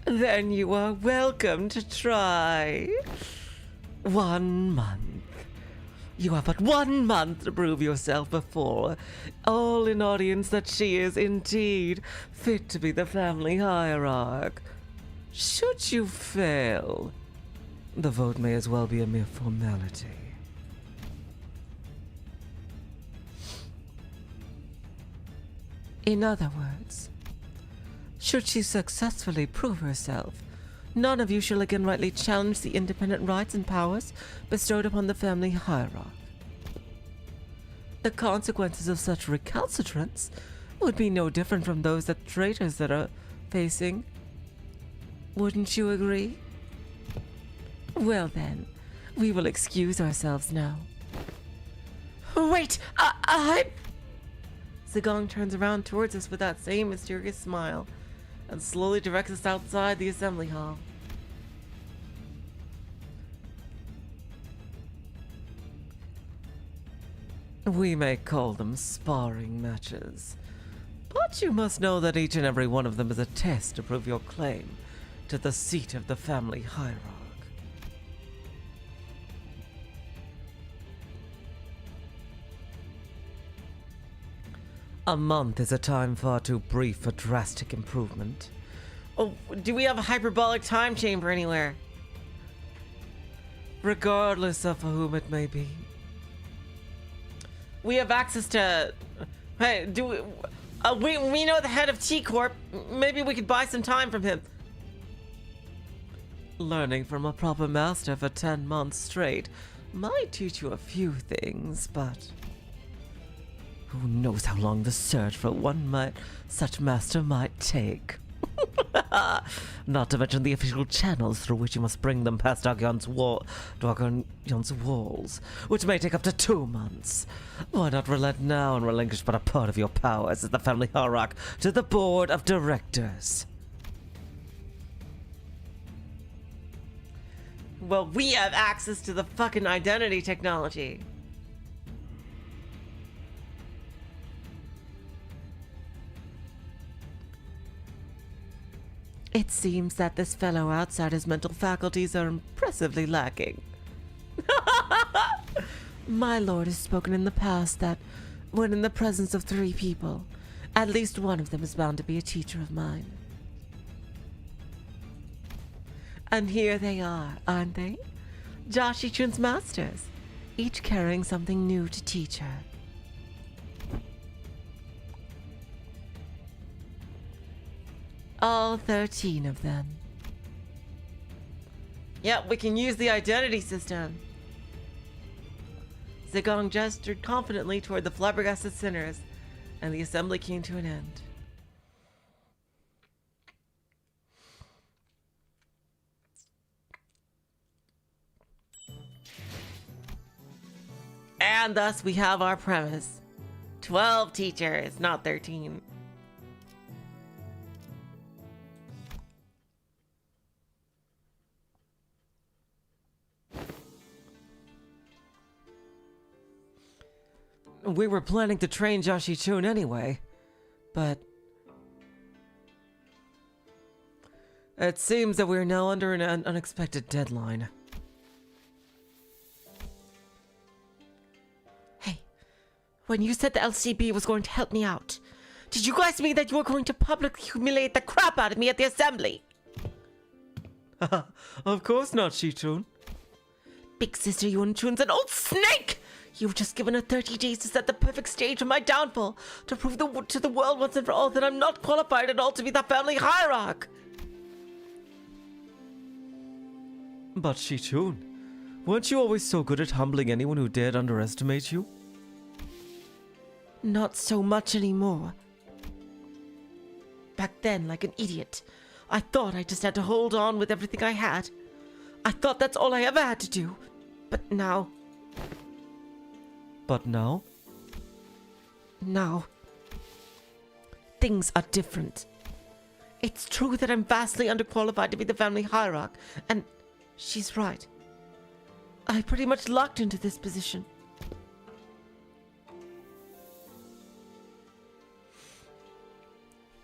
Then you are welcome to try. 1 month. You have but 1 month to prove yourself before all in audience that she is indeed fit to be the family hierarch. Should you fail, the vote may as well be a mere formality. In other words, should she successfully prove herself, none of you shall again rightly challenge the independent rights and powers bestowed upon the family hierarch. The consequences of such recalcitrance would be no different from those that traitors that are facing. Wouldn't you agree? Well then, we will excuse ourselves now. Wait, Zigong turns around towards us with that same mysterious smile and slowly directs us outside the assembly hall. We may call them sparring matches, but you must know that each and every one of them is a test to prove your claim to the seat of the family hierarch. A month is a time far too brief for drastic improvement. Oh, do we have a hyperbolic time chamber anywhere? Regardless of whom it may be. We have access to... Hey, we know the head of T Corp. Maybe we could buy some time from him. Learning from a proper master for 10 months straight might teach you a few things, but... who knows how long the search for such master might take. Not to mention the official channels through which you must bring them past Dagon's walls, which may take up to 2 months. Why not relent now and relinquish but a part of your powers as the family hierarch to the board of directors? Well, we have access to the fucking identity technology. It seems that this fellow outsider's mental faculties are impressively lacking. My lord has spoken in the past that, when in the presence of 3 people, at least one of them is bound to be a teacher of mine. And here they are, aren't they? Xichun's masters, each carrying something new to teach her. All 13 of them. Yep, we can use the identity system. Zigong gestured confidently toward the flabbergasted sinners, and the assembly came to an end. And thus we have our premise. 12 teachers, not 13. We were planning to train Xichun anyway, but it seems that we're now under an unexpected deadline. Hey, when you said the LCB was going to help me out, did you guys mean that you were going to publicly humiliate the crap out of me at the assembly? Of course not, Xichun. Big Sister Yunchun's an old snake! You've just given her 30 days to set the perfect stage for my downfall, to prove to the world once and for all that I'm not qualified at all to be the family hierarch. But Xichun, weren't you always so good at humbling anyone who dared underestimate you? Not so much anymore. Back then, like an idiot, I thought I just had to hold on with everything I had. I thought that's all I ever had to do. But now... But now? Now, things are different. It's true that I'm vastly underqualified to be the family hierarch, and she's right. I pretty much lucked into this position.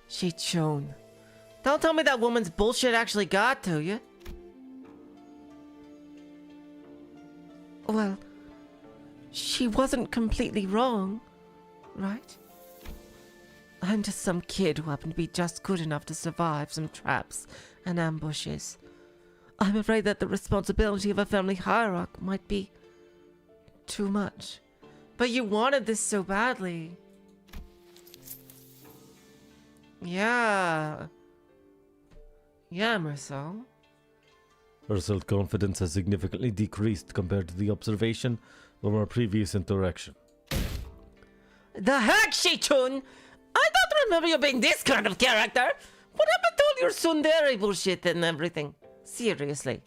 Xichun. Don't tell me that woman's bullshit actually got to you. Well, she wasn't completely wrong, right? I'm just some kid who happened to be just good enough to survive some traps and ambushes. I'm afraid that the responsibility of a family hierarch might be too much. But you wanted this so badly. Yeah. Yeah, Marcel. Her self-confidence has significantly decreased compared to the observation from our previous interaction. The heck, Xichun? I don't remember you being this kind of character. What happened to all your tsundere bullshit and everything? Seriously.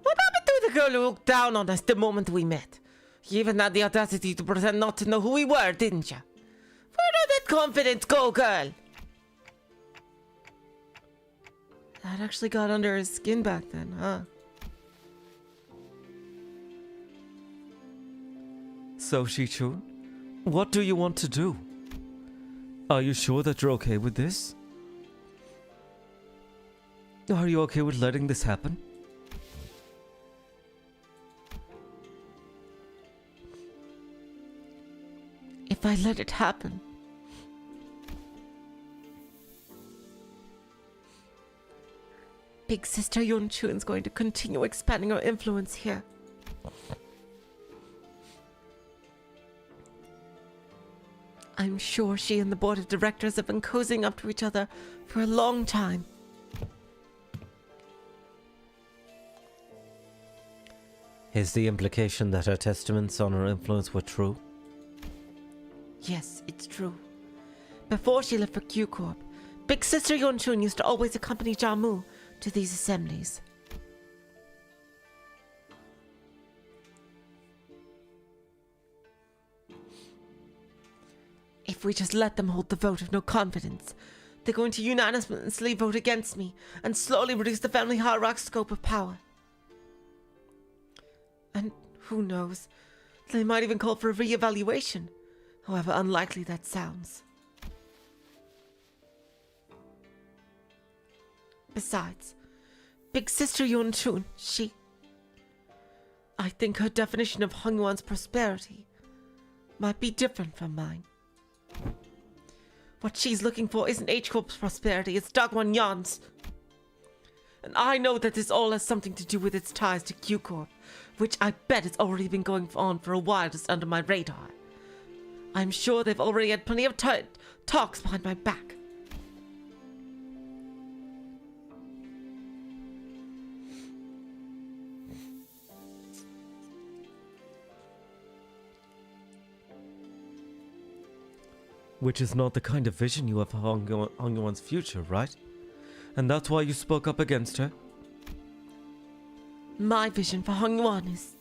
What happened to the girl who looked down on us the moment we met? You even had the audacity to pretend not to know who we were, didn't you? Where did that confidence go, girl? That actually got under his skin back then, huh? So, Xichun, what do you want to do? Are you sure that you're okay with this? Are you okay with letting this happen? If I let it happen, Big Sister Xichun's going to continue expanding her influence here. I'm sure she and the board of directors have been cozying up to each other for a long time. Is the implication that her testaments on her influence were true? Yes, it's true. Before she left for Q Corp, Big Sister Xichun used to always accompany Jamu to these assemblies. If we just let them hold the vote of no confidence, they're going to unanimously vote against me and slowly reduce the family hierarch's scope of power. And who knows, they might even call for a re-evaluation, however unlikely that sounds. Besides, Big Sister Xichun, I think her definition of Hongyuan's prosperity might be different from mine. What she's looking for isn't H-Corp's prosperity, it's Dagwan Yan's. And I know that this all has something to do with its ties to Q Corp, which I bet has already been going on for a while just under my radar. I'm sure they've already had plenty of talks behind my back. Which is not the kind of vision you have for Hongyuan's future, right? And that's why you spoke up against her? My vision for Hongyuan is...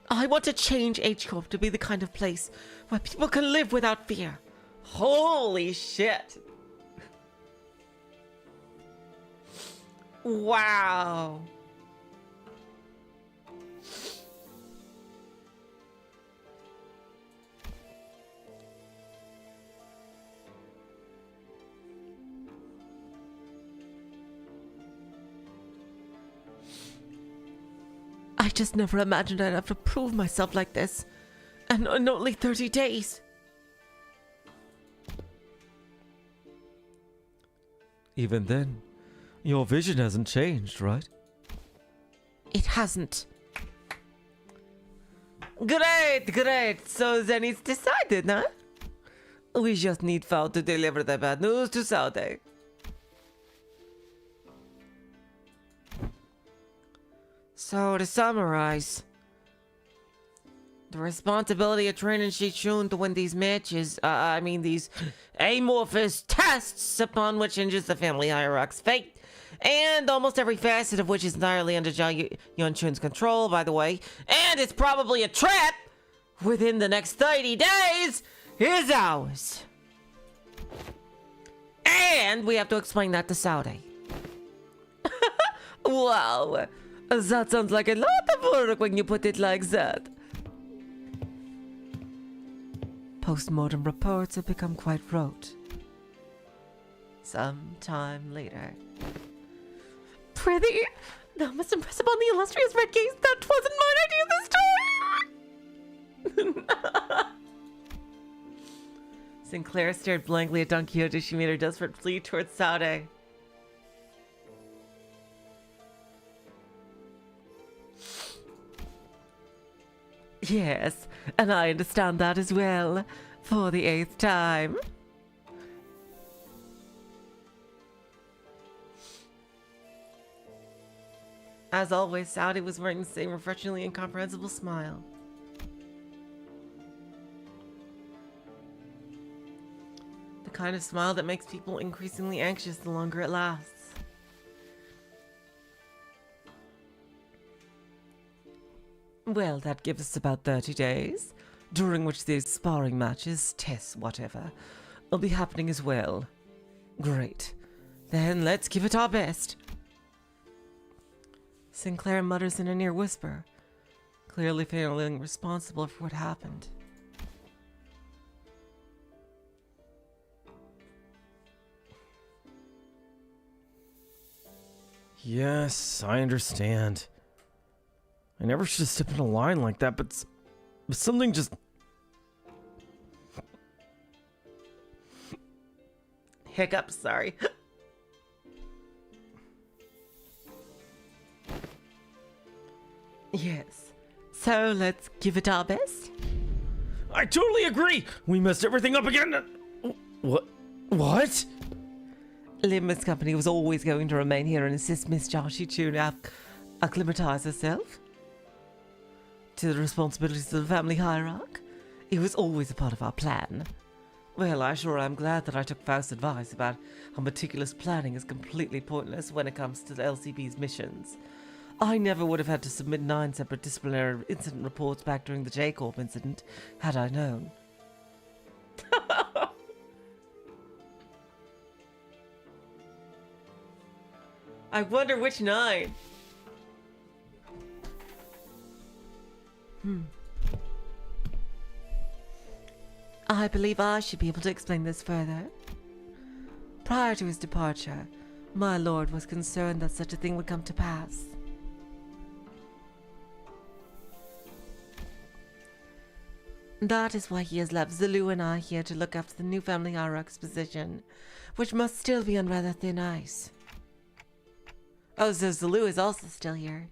I want to change H-Corp to be the kind of place where people can live without fear. Holy shit. Wow. I just never imagined I'd have to prove myself like this. And in only 30 days. Even then, your vision hasn't changed, right? It hasn't. Great. So then it's decided, huh? We just need Fao to deliver the bad news to Saude. So to summarize, the responsibility of training Xichun to win these matches, these amorphous tests upon which hinges the family hierarch's fate, and almost every facet of which is entirely under Xichun's control, by the way, and it's probably a trap within the next 30 days, is ours. And we have to explain that to Saudi. Wow. That sounds like a lot of work when you put it like that. Post-mortem reports have become quite rote. Some time later. Prithee, thou must impress upon the illustrious red gaze that 'twasn't mine idea this time! Sinclair stared blankly at Don Quixote as she made her desperate plea towards Saude. Yes, and I understand that as well, for the 8th time. As always, Saude was wearing the same refreshingly incomprehensible smile. The kind of smile that makes people increasingly anxious the longer it lasts. Well, that gives us about 30 days, during which these sparring matches, tests, whatever, will be happening as well. Great. Then let's give it our best. Sinclair mutters in a near whisper, clearly feeling responsible for what happened. Yes, I understand. I never should have stepped in a line like that, but something just... Hiccup, sorry. Yes. So let's give it our best. I totally agree! We messed everything up again! What? What? Limbus Company was always going to remain here and assist Miss Xichun acclimatize herself to the responsibilities of the family hierarch. It was always a part of our plan. Well, I sure am glad that I took Faust's advice about how meticulous planning is completely pointless when it comes to the LCB's missions. I never would have had to submit 9 separate disciplinary incident reports back during the J-Corp incident, had I known. I wonder which 9. I believe I should be able to explain this further. Prior to his departure, my lord was concerned that such a thing would come to pass. That is why he has left Zulu and I here to look after the new family hierarch's position, which must still be on rather thin ice. Oh, so Zulu is also still here.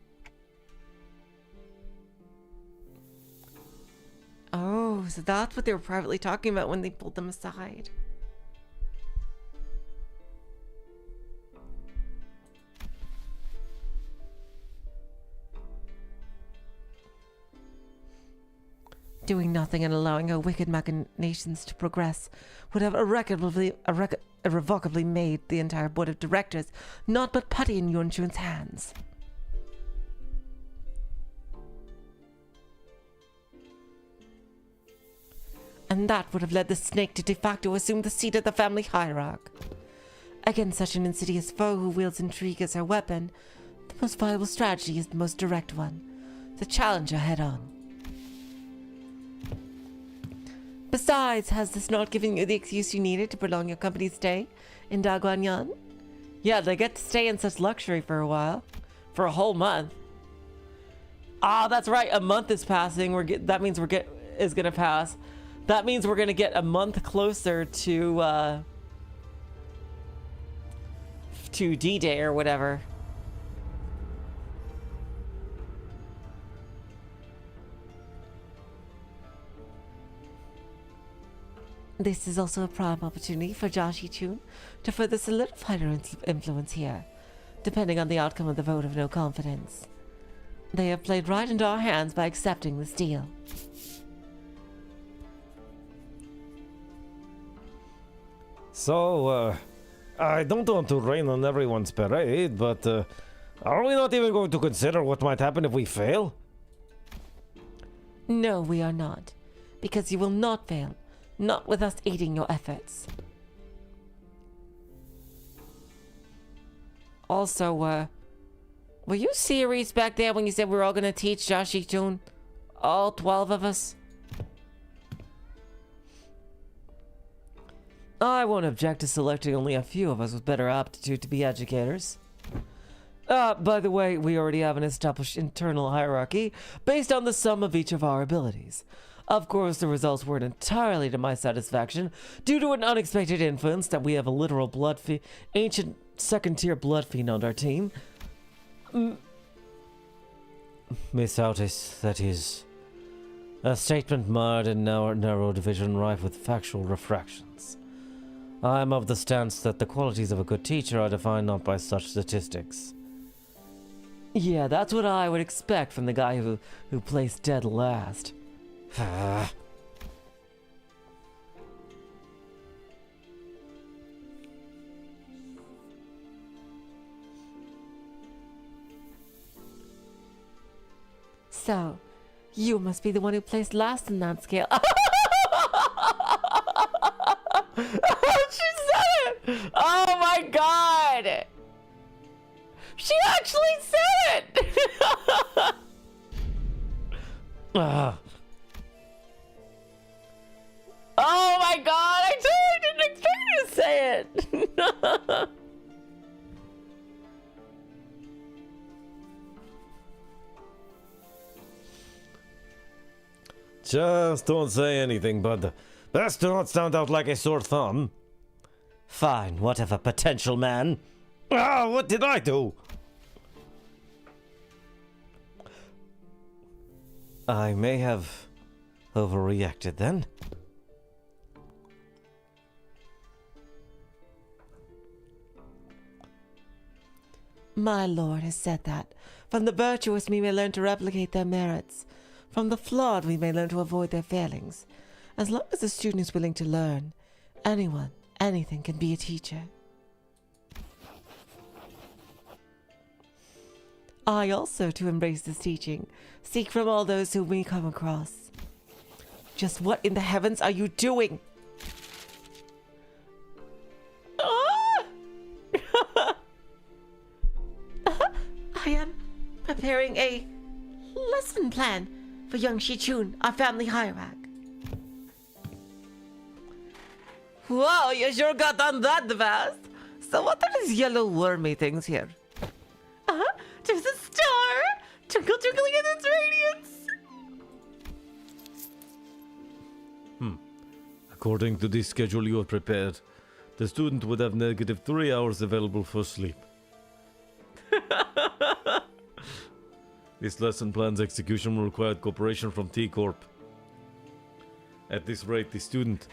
Oh, so that's what they were privately talking about when they pulled them aside. Doing nothing and allowing her wicked machinations to progress would have irrevocably made the entire board of directors not but putty in Yunchun's hands. And that would have led the snake to de facto assume the seat of the family hierarch. Against such an insidious foe who wields intrigue as her weapon, the most viable strategy is the most direct one, to challenge her head on. Besides, has this not given you the excuse you needed to prolong your company's stay in Daguanyan? Yeah, they get to stay in such luxury for a while. For a whole month. Ah, that's right, a month is passing. That means is gonna pass. That means we're gonna get a month closer to D-Day or whatever. This is also a prime opportunity for Xichun to further solidify her influence here, depending on the outcome of the vote of no confidence. They have played right into our hands by accepting this deal. So, I don't want to rain on everyone's parade, but are we not even going to consider what might happen if we fail? No, we are not, because you will not fail. Not with us aiding your efforts. Also, were you serious back there when you said we were all gonna teach Xichun? All 12 of us? I won't object to selecting only a few of us with better aptitude to be educators. By the way, we already have an established internal hierarchy based on the sum of each of our abilities. Of course, the results weren't entirely to my satisfaction due to an unexpected influence that we have a literal ancient second-tier blood fiend on our team. Miss Altis, that is a statement marred in narrow division rife with factual refractions. I am of the stance that the qualities of a good teacher are defined not by such statistics. Yeah, that's what I would expect from the guy who placed dead last. So, you must be the one who placed last in that scale. She said it! Oh my god! She actually said it! Oh my god, I totally didn't expect you to say it! Just don't say anything, bud. Best do not stand out like a sore thumb. Fine, whatever, potential man. What did I do? I may have overreacted then. My lord has said that from the virtuous we may learn to replicate their merits. From the flawed we may learn to avoid their failings. As long as the student is willing to learn, anyone, anything can be a teacher. I also, to embrace this teaching, seek from all those whom we come across. Just what in the heavens are you doing? I am preparing a lesson plan for young Xichun, our family hierarch. Wow, you sure got on that fast. So what are these yellow wormy things here? There's a star! Twinkle twinkling in its radiance! According to the schedule you have prepared, the student would have negative 3 hours available for sleep. This lesson plan's execution will require cooperation from T Corp. At this rate, the student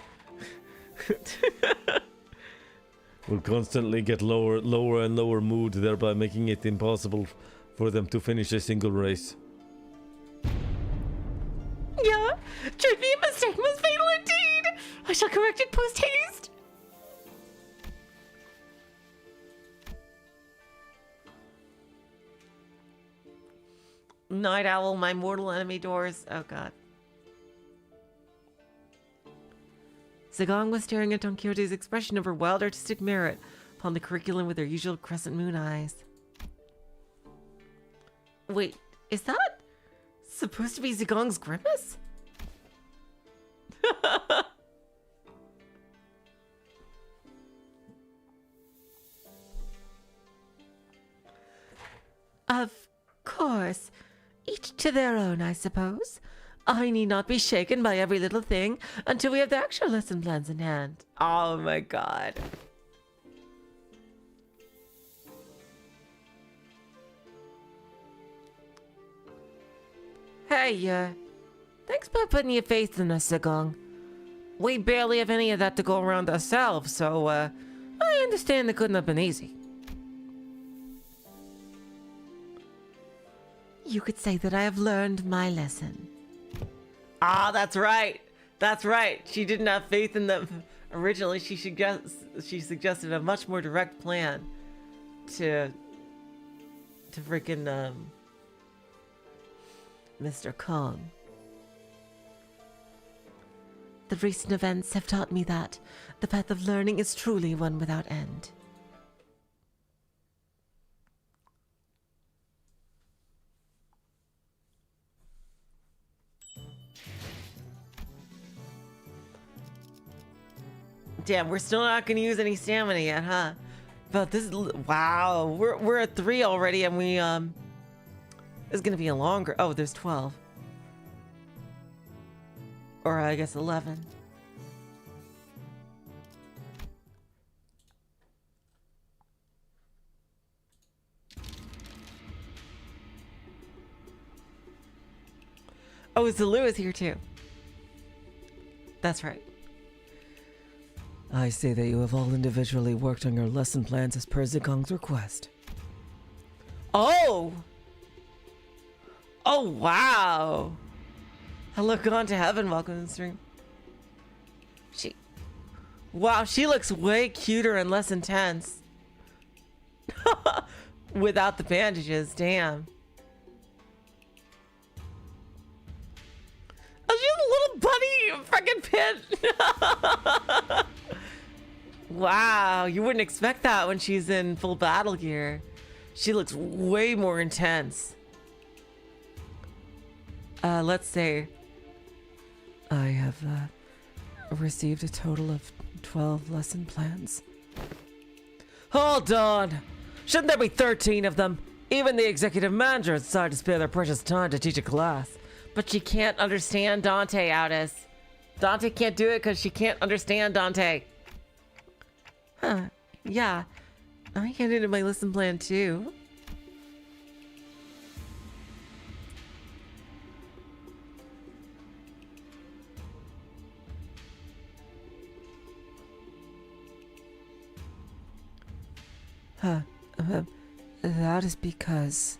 will constantly get lower and lower mood, thereby making it impossible for them to finish a single race. Yeah, truly a mistake was fatal indeed. I shall correct it post haste. Night owl, my mortal enemy doors. Oh god. Zagong was staring at Don Quixote's expression of her wild artistic merit upon the curriculum with her usual crescent moon eyes. Wait, is that supposed to be Zagong's grimace? Of course. Each to their own, I suppose. I need not be shaken by every little thing until we have the actual lesson plans in hand. Oh my god. Hey, thanks for putting your faith in us, Zagong. We barely have any of that to go around ourselves, so, I understand it couldn't have been easy. You could say that I have learned my lesson. Ah, that's right. That's right. She didn't have faith in them. Originally, she suggested a much more direct plan to freaking Mr. Kong. The recent events have taught me that the path of learning is truly one without end. Damn, we're still not gonna use any stamina yet, huh? But this is, wow, we're at 3 already, and we it's gonna be a longer. Oh, there's 12, or I guess 11. Oh, Zulu is here too. That's right. I see that you have all individually worked on your lesson plans as per Zigong's request. Oh! Oh, wow! Hello, gone to heaven. Welcome to the stream. Wow, she looks way cuter and less intense. Without the bandages, damn. Oh, she's a little bunny freaking pit. Wow, you wouldn't expect that when she's in full battle gear. She looks way more intense. Let's say I have received a total of 12 lesson plans. hold on. Shouldn't there be 13 of them? Even the executive manager has decided to spare their precious time to teach a class. But she can't understand Dante, Aldous. Dante can't do it because she can't understand Dante. Huh, yeah. I handed in my lesson plan too. That is because...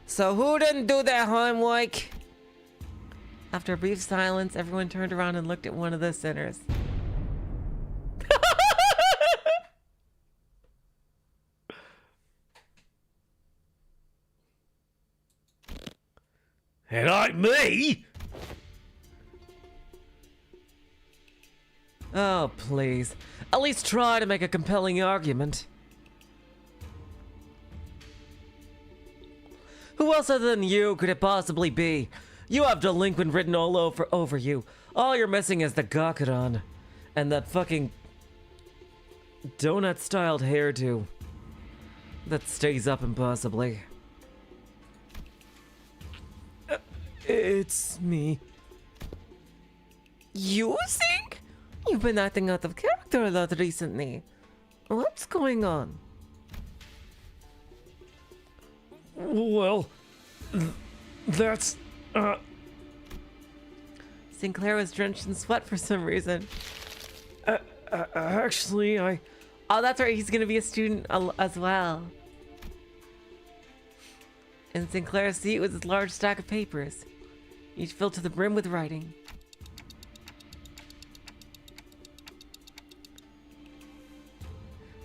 So who didn't do their homework? After a brief silence, everyone turned around and looked at one of the sinners. It ain't me! Oh, please. At least try to make a compelling argument. Who else other than you could it possibly be? You have delinquent written all over you. All you're missing is the Gakuran. And that fucking donut-styled hairdo that stays up impossibly. It's me. You think? You've been acting out of character a lot recently. What's going on? Well, that's... Sinclair was drenched in sweat for some reason. Actually, Oh, that's right. He's going to be a student as well. In Sinclair's seat was a large stack of papers, each filled to the brim with writing.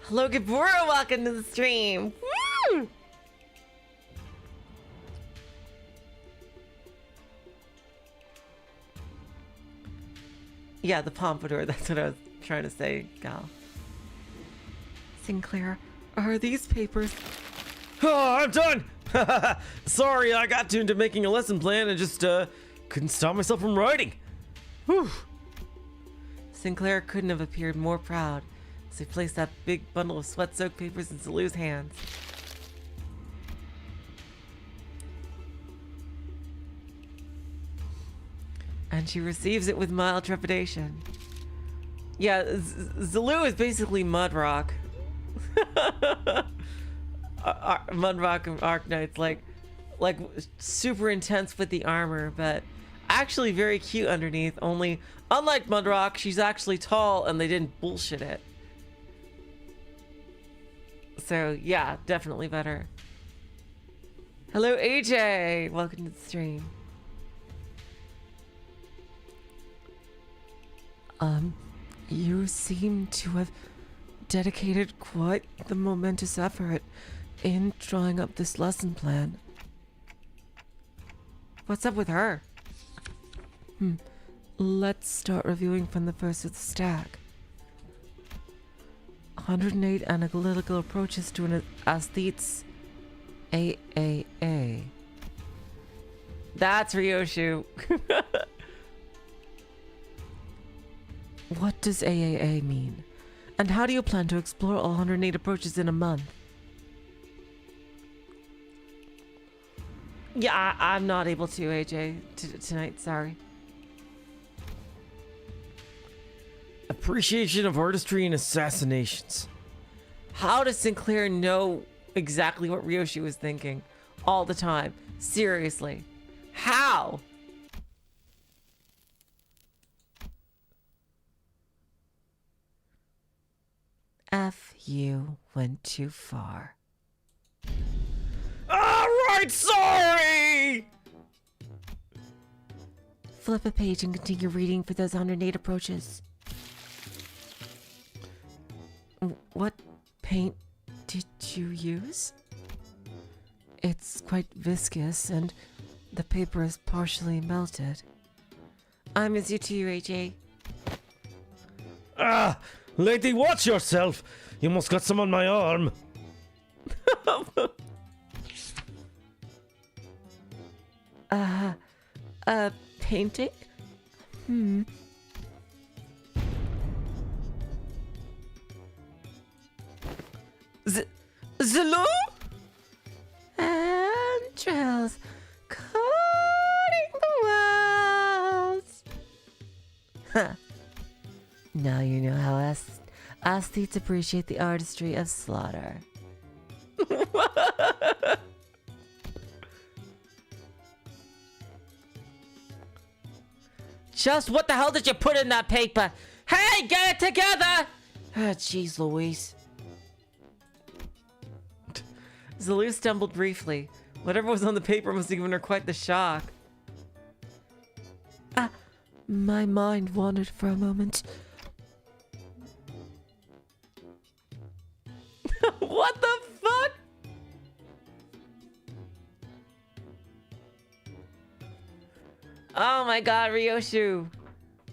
Hello, Gabora, welcome to the stream. Woo! Yeah, the pompadour, that's what I was trying to say, Gal. Sinclair, are these papers? Oh, I'm done! Sorry, I got tuned to making a lesson plan and just couldn't stop myself from writing. Whew. Sinclair couldn't have appeared more proud as he placed that big bundle of sweat-soaked papers in Zalu's hands. And she receives it with mild trepidation. Yeah, Zalu is basically Mudrock. Mudrock and Arknights, like super intense with the armor, but actually very cute underneath. Only, unlike Mudrock, she's actually tall and they didn't bullshit it. So yeah, definitely better. Hello, AJ. Welcome to the stream. You seem to have dedicated quite the momentous effort in drawing up this lesson plan. What's up with her? Let's start reviewing from the first of the stack. 108 analytical approaches to an aesthete's AAA. That's Ryoshu. What does AAA mean? And how do you plan to explore all 108 approaches in a month? Yeah, I'm not able to, AJ, tonight, sorry. Appreciation of artistry and assassinations. How does Sinclair know exactly what Ryoshi was thinking all the time? Seriously. How? F you went too far. Alright, sorry! Flip a page and continue reading for those 108 approaches. What paint did you use? It's quite viscous and the paper is partially melted. I miss you too, AJ. Ah! Lady, watch yourself! You must got some on my arm. Painting? Zulu? Entrails coating the world. Huh. Now you know how athletes appreciate the artistry of slaughter. Just what the hell did you put in that paper? Hey, get it together! Ah, jeez Louise. Zulu stumbled briefly. Whatever was on the paper must have given her quite the shock. My mind wandered for a moment. What the fuck? Oh my god, Ryoshu.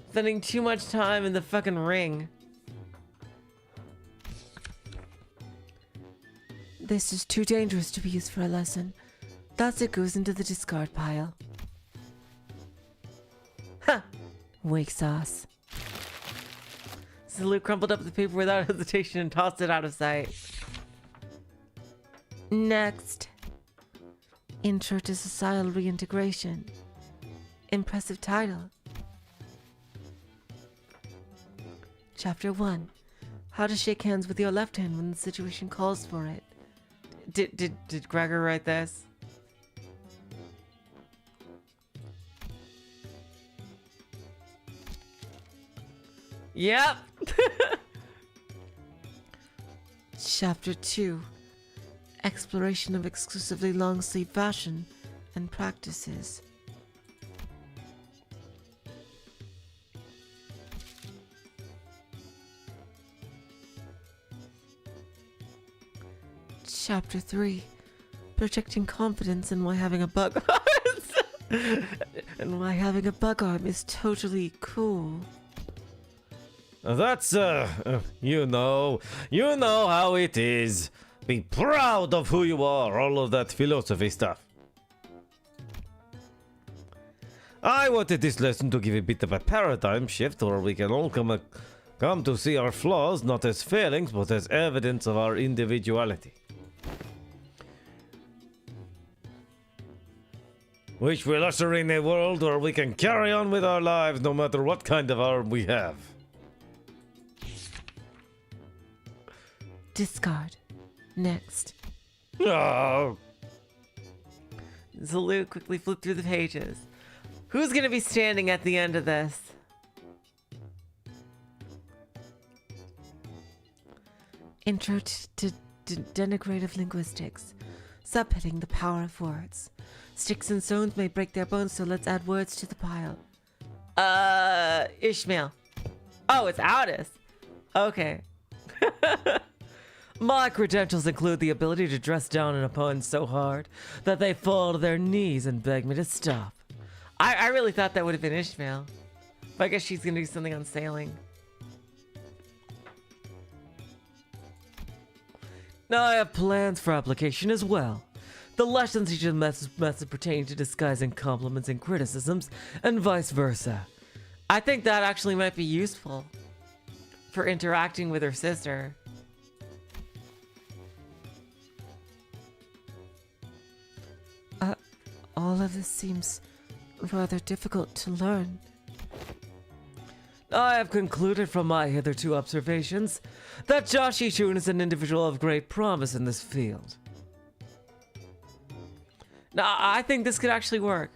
Spending too much time in the fucking ring. This is too dangerous to be used for a lesson. Thus it goes into the discard pile. Huh. Wake sauce. Zulu crumpled up the paper without hesitation and tossed it out of sight. Next. Intro to Societal Reintegration. Impressive title. Chapter 1. How to shake hands with your left hand when the situation calls for it. Did Gregor write this? Yep. Chapter 2. Exploration of exclusively long sleeve fashion and practices. Chapter 3. Protecting confidence and why having a bug and why having a bug arm is totally cool. That's, you know how it is. Be proud of who you are, all of that philosophy stuff. I wanted this lesson to give a bit of a paradigm shift where we can all come to see our flaws not as failings but as evidence of our individuality. Which will usher in a world where we can carry on with our lives no matter what kind of arm we have. Discard. Next. Oh. Zulu quickly flipped through the pages. Who's gonna be standing at the end of this? Intro to Denigrative Linguistics. Subheading The Power of Words. Sticks and stones may break their bones, so let's add words to the pile. Ishmael. Oh, it's Aldous. Okay. My credentials include the ability to dress down an opponent so hard that they fall to their knees and beg me to stop. I really thought that would have been Ishmael. But I guess she's gonna do something on sailing. Now I have plans for application as well. The lessons teach a method pertaining to disguising compliments and criticisms, and vice versa. I think that actually might be useful. for interacting with her sister. All of this seems rather difficult to learn. I have concluded from my hitherto observations that Xichun is an individual of great promise in this field. Now, I think this could actually work.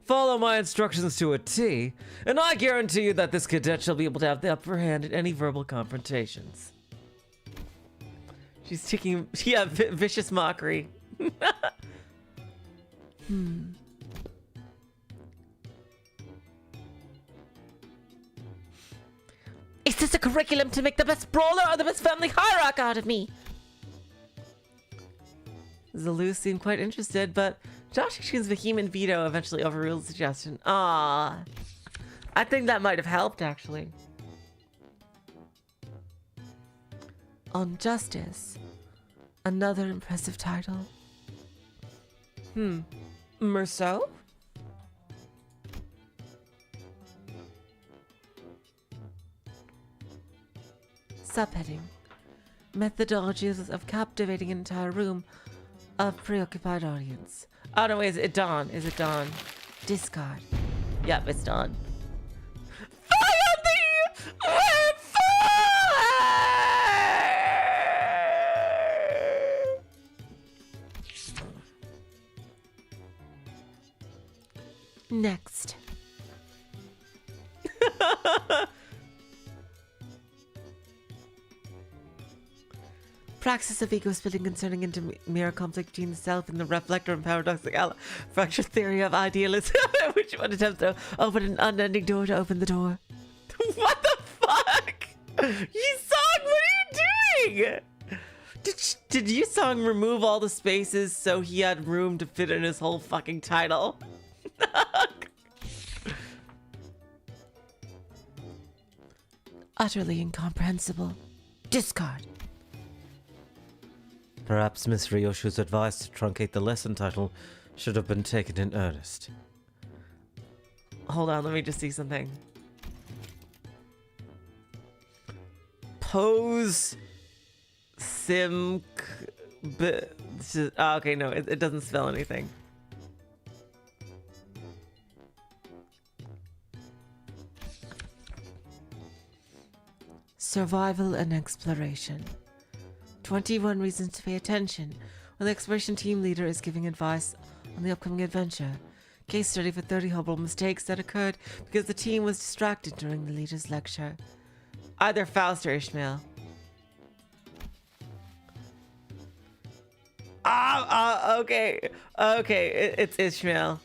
Follow my instructions to a T, and I guarantee you that this cadet shall be able to have the upper hand in any verbal confrontations. She's taking, yeah, vicious mockery. Is this a curriculum to make the best brawler or the best family hierarch out of me? Zalu seemed quite interested, but Xichun's vehement veto eventually overruled the suggestion. Ah, I think that might have helped, actually. On Justice. Another impressive title. Merceau? Subheading. Methodologies of captivating an entire room of preoccupied audience. Oh no, is it Dawn? Is it Dawn? Discard. Yep, it's Dawn. Fire thee with fire! Next. Praxis of ego splitting concerning into mirror conflict between the self and the reflector and paradoxical fracture theory of idealism, which one attempts to open an unending door to open the door. What the fuck? Yisong, what are you doing? Did Yisong remove all the spaces so he had room to fit in his whole fucking title? Utterly incomprehensible. Discard. Perhaps Miss Ryoshu's advice to truncate the lesson title should have been taken in earnest. Hold on, let me just see something. Pose sim. Okay, no, it doesn't spell anything. Survival and exploration. 21 reasons to pay attention when the exploration team leader is giving advice on the upcoming adventure. Case study for 30 horrible mistakes that occurred because the team was distracted during the leader's lecture. Either Faust or Ishmael. Okay. Okay, it's Ishmael.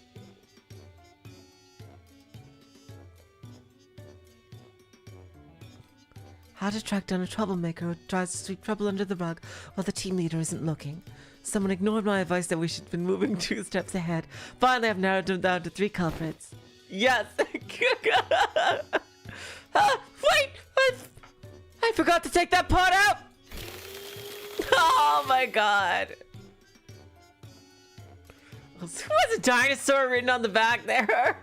How to track down a troublemaker who tries to sweep trouble under the rug while the team leader isn't looking. Someone ignored my advice that we should have been moving 2 steps ahead. Finally, I've narrowed them down to 3 culprits. Yes! Wait! I forgot to take that part out! Oh my god! Was a dinosaur written on the back there?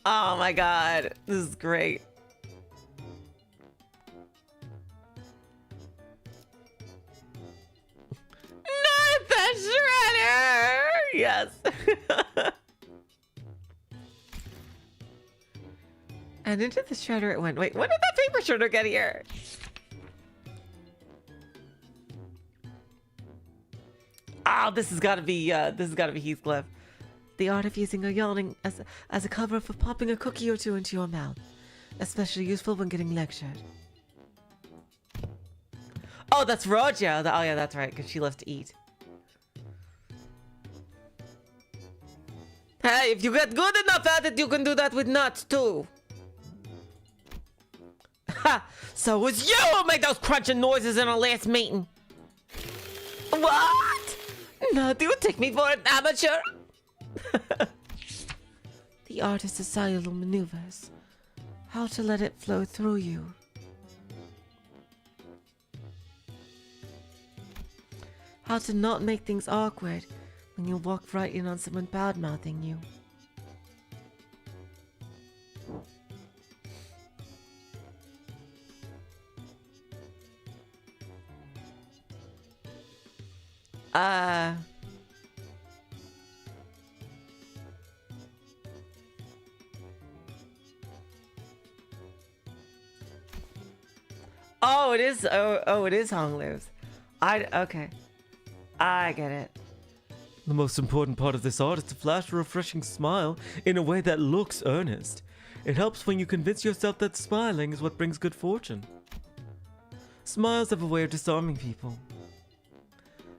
Oh my god, this is great. Not the shredder! Yes. And into the shredder it went. Wait, when did that paper shredder get here? Oh, this has gotta be Heathcliff. The art of using a yawning as a cover for popping a cookie or 2 into your mouth. Especially useful when getting lectured. Oh, that's Roja. Oh yeah, that's right, because she loves to eat. Hey, if you get good enough at it, you can do that with nuts too. Ha! So it was you who made those crunching noises in our last meeting. What? No, do you take me for an amateur? The art is the cellular maneuvers. How to let it flow through you. How to not make things awkward, when you walk right in on someone bad-mouthing you. Oh, it is. Oh, it is Honglu's. Okay. I get it. The most important part of this art is to flash a refreshing smile in a way that looks earnest. It helps when you convince yourself that smiling is what brings good fortune. Smiles have a way of disarming people,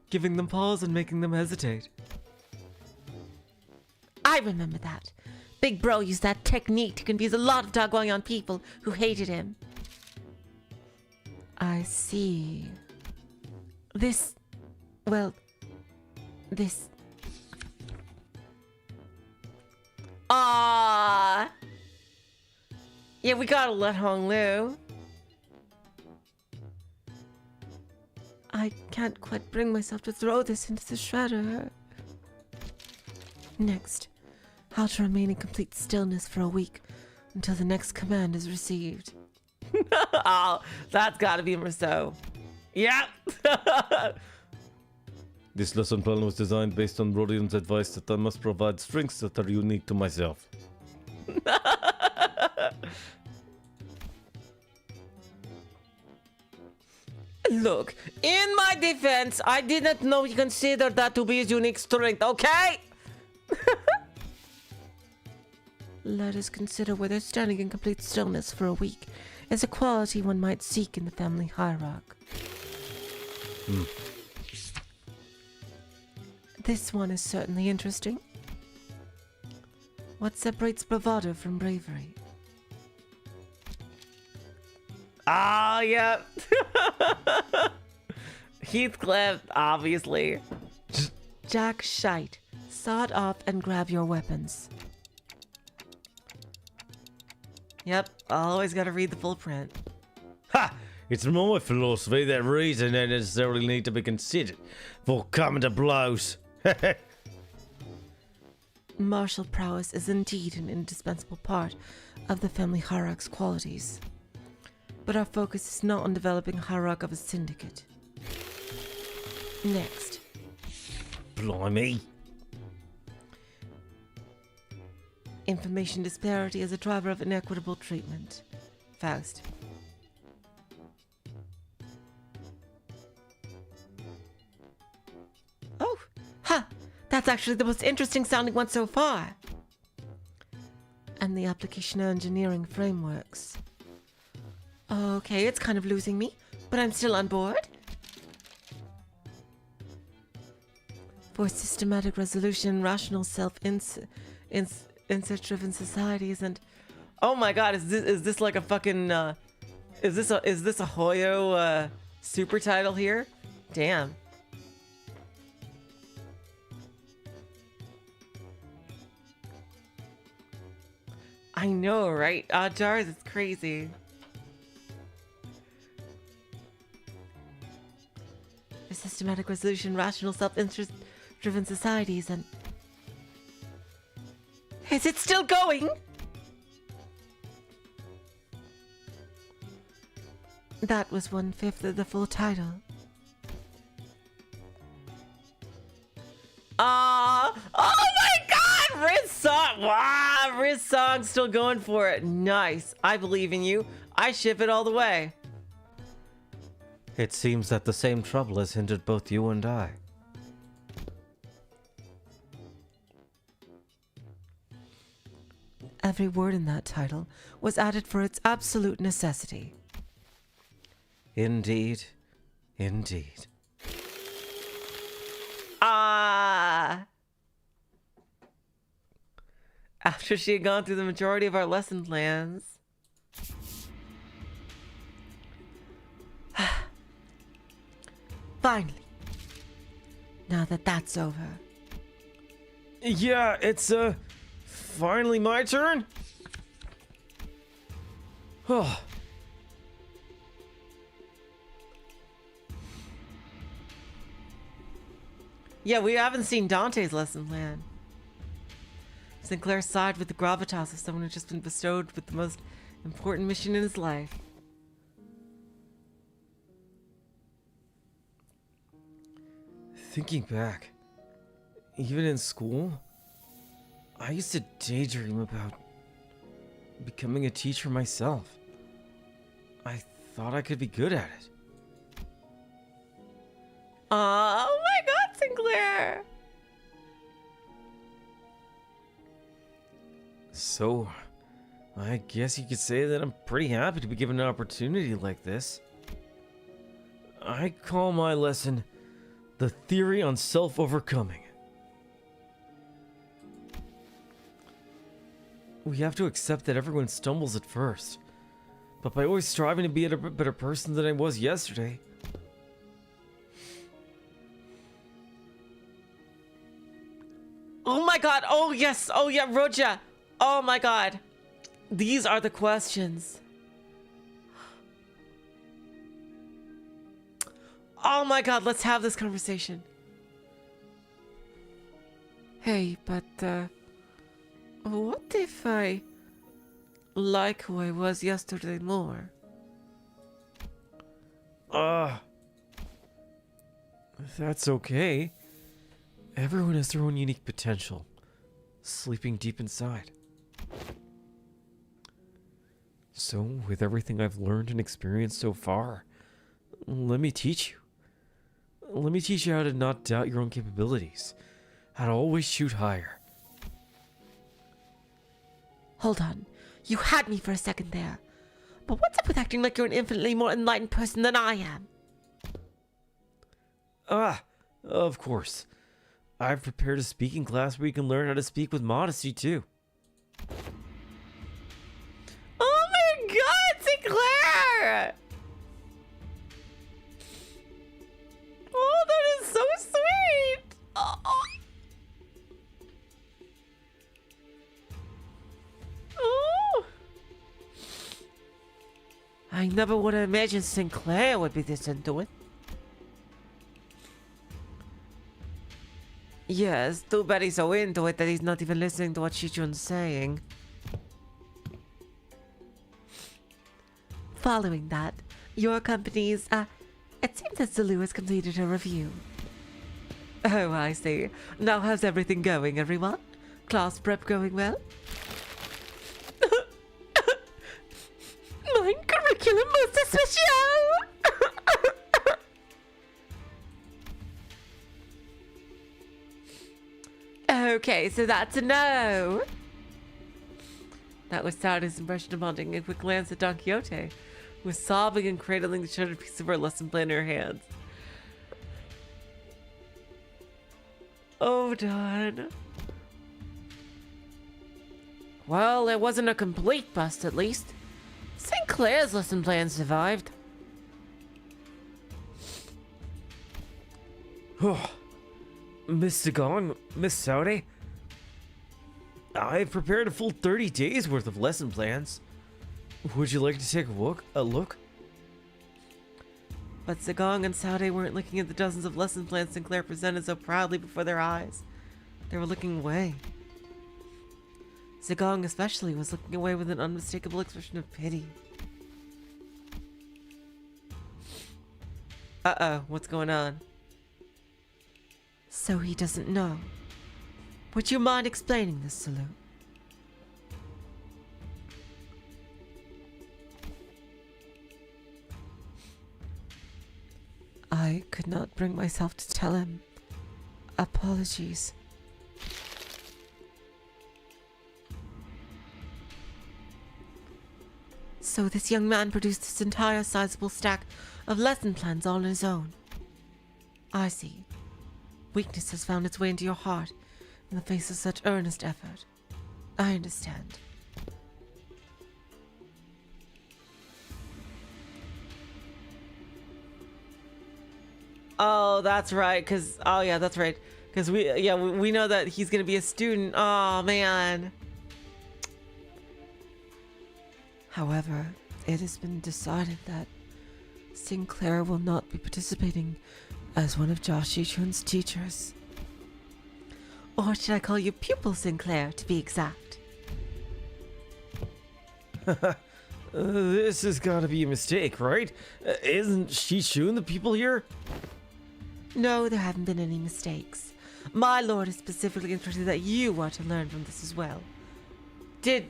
giving them pause and making them hesitate. I remember that. Big Bro used that technique to confuse a lot of Dagwangyan people who hated him. I see. This... Ah. Yeah, we gotta let Honglu. I can't quite bring myself to throw this into the shredder. Next, how to remain in complete stillness for a week until the next command is received. Oh, that's gotta be Merceau. Yep. This lesson plan was designed based on Rodian's advice that I must provide strengths that are unique to myself. Look, in my defense, I did not know he considered that to be his unique strength, okay? Let us consider whether standing in complete stillness for a week is a quality one might seek in the family hierarchy. This one is certainly interesting. What separates bravado from bravery? Ah, yep. Heathcliff, obviously. Jack Shite, sawed off and grab your weapons. Yep, always gotta read the full print. Ha! It's my philosophy that reason don't necessarily need to be considered for coming to blows. Martial prowess is indeed an indispensable part of the family hierarch's qualities. But our focus is not on developing a hierarch of a syndicate. Next. Blimey. Information disparity is a driver of inequitable treatment. Faust. Oh, ha! That's actually the most interesting sounding one so far. And the application of engineering frameworks. Okay, it's kind of losing me, but I'm still on board. For systematic resolution, rational insert-driven societies, and oh my god, is this like a fucking is this a Hoyo super title here? Damn. I know, right? Jars, it's crazy. For systematic resolution, rational self-interest driven societies, and is it still going? That was 1/5 of the full title. Oh my god! Riz Song! Wow, Riz Song's still going for it. Nice. I believe in you. I ship it all the way. It seems that the same trouble has hindered both you and I. Every word in that title was added for its absolute necessity. Indeed. Indeed. After she had gone through the majority of our lesson plans. Finally. Now that that's over. Yeah, it's finally my turn. Oh. Yeah, we haven't seen Dante's lesson plan. Sinclair sighed with the gravitas of someone who's just been bestowed with the most important mission in his life. Thinking back, even in school, I used to daydream about becoming a teacher myself. I thought I could be good at it. Oh my God, Sinclair! So, I guess you could say that I'm pretty happy to be given an opportunity like this. I call my lesson the theory on self-overcoming. We have to accept that everyone stumbles at first, but by always striving to be a better person than I was yesterday. Oh my God, oh yes, oh yeah, Roja. Oh my God. These are the questions. Oh my God, let's have this conversation. Hey, but, what if I like who I was yesterday more? That's okay. Everyone has their own unique potential, sleeping deep inside. So, with everything I've learned and experienced so far, let me teach you. Let me teach you how to not doubt your own capabilities, how to always shoot higher. Hold on. You had me for a second there. But what's up with acting like you're an infinitely more enlightened person than I am? Of course. I've prepared a speaking class where you can learn how to speak with modesty, too. Oh my God, Sinclair! Oh, that is so sweet! Oh. Oh. I never would have imagined Sinclair would be this into it. Yes, too bad he's so into it that he's not even listening to what Xichun's saying. Following that, your company's, it seems that Zulu has completed a review. Oh, I see. Now how's everything going, everyone? Class prep going well? Mein curriculum most especial! Okay, so that's a no. That was Sarah's impression, demanding a quick glance at Don Quixote, who was sobbing and cradling the shattered piece of her lesson plan in her hands. Oh, Don. Well, it wasn't a complete bust, at least. Sinclair's lesson plan survived. Oh, Miss Zagong, Miss Saudi, I've prepared a full 30 days worth of lesson plans. Would you like to take a look? But Zagong and Saude weren't looking at the dozens of lesson plans Sinclair presented so proudly before their eyes. They were looking away. Zagong especially was looking away with an unmistakable expression of pity. Uh-oh, what's going on? So he doesn't know. Would you mind explaining this, Salu? I could not bring myself to tell him. Apologies. So this young man produced this entire sizable stack of lesson plans all on his own. I see. Weakness has found its way into your heart in the face of such earnest effort. I understand. Oh, that's right, that's right. Because we know that he's gonna be a student. Oh, man. However, it has been decided that Sinclair will not be participating as one of Josh Xichun's teachers. Or should I call you pupil Sinclair, to be exact? This has got to be a mistake, right? Isn't Xichun the people here? No, there haven't been any mistakes. My lord is specifically interested that you are to learn from this as well. Did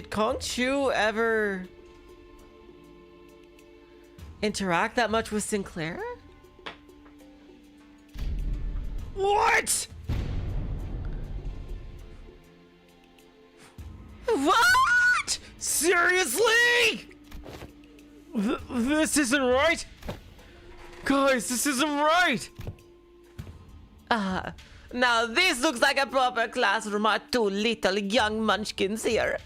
Kong Chu ever interact that much with Sinclair? What? What? Seriously? This isn't right? Guys, this isn't right! Now this looks like a proper classroom. Our two little young munchkins here.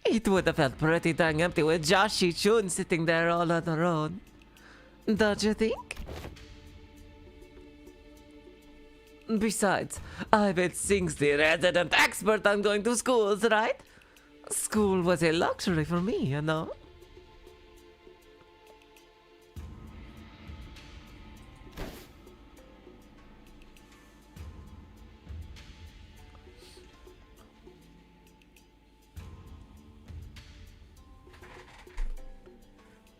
It would have felt pretty dang empty with Josh Xichun sitting there all on her own. Don't you think? Besides, I bet Sing's the resident expert on going to schools, right? School was a luxury for me, you know?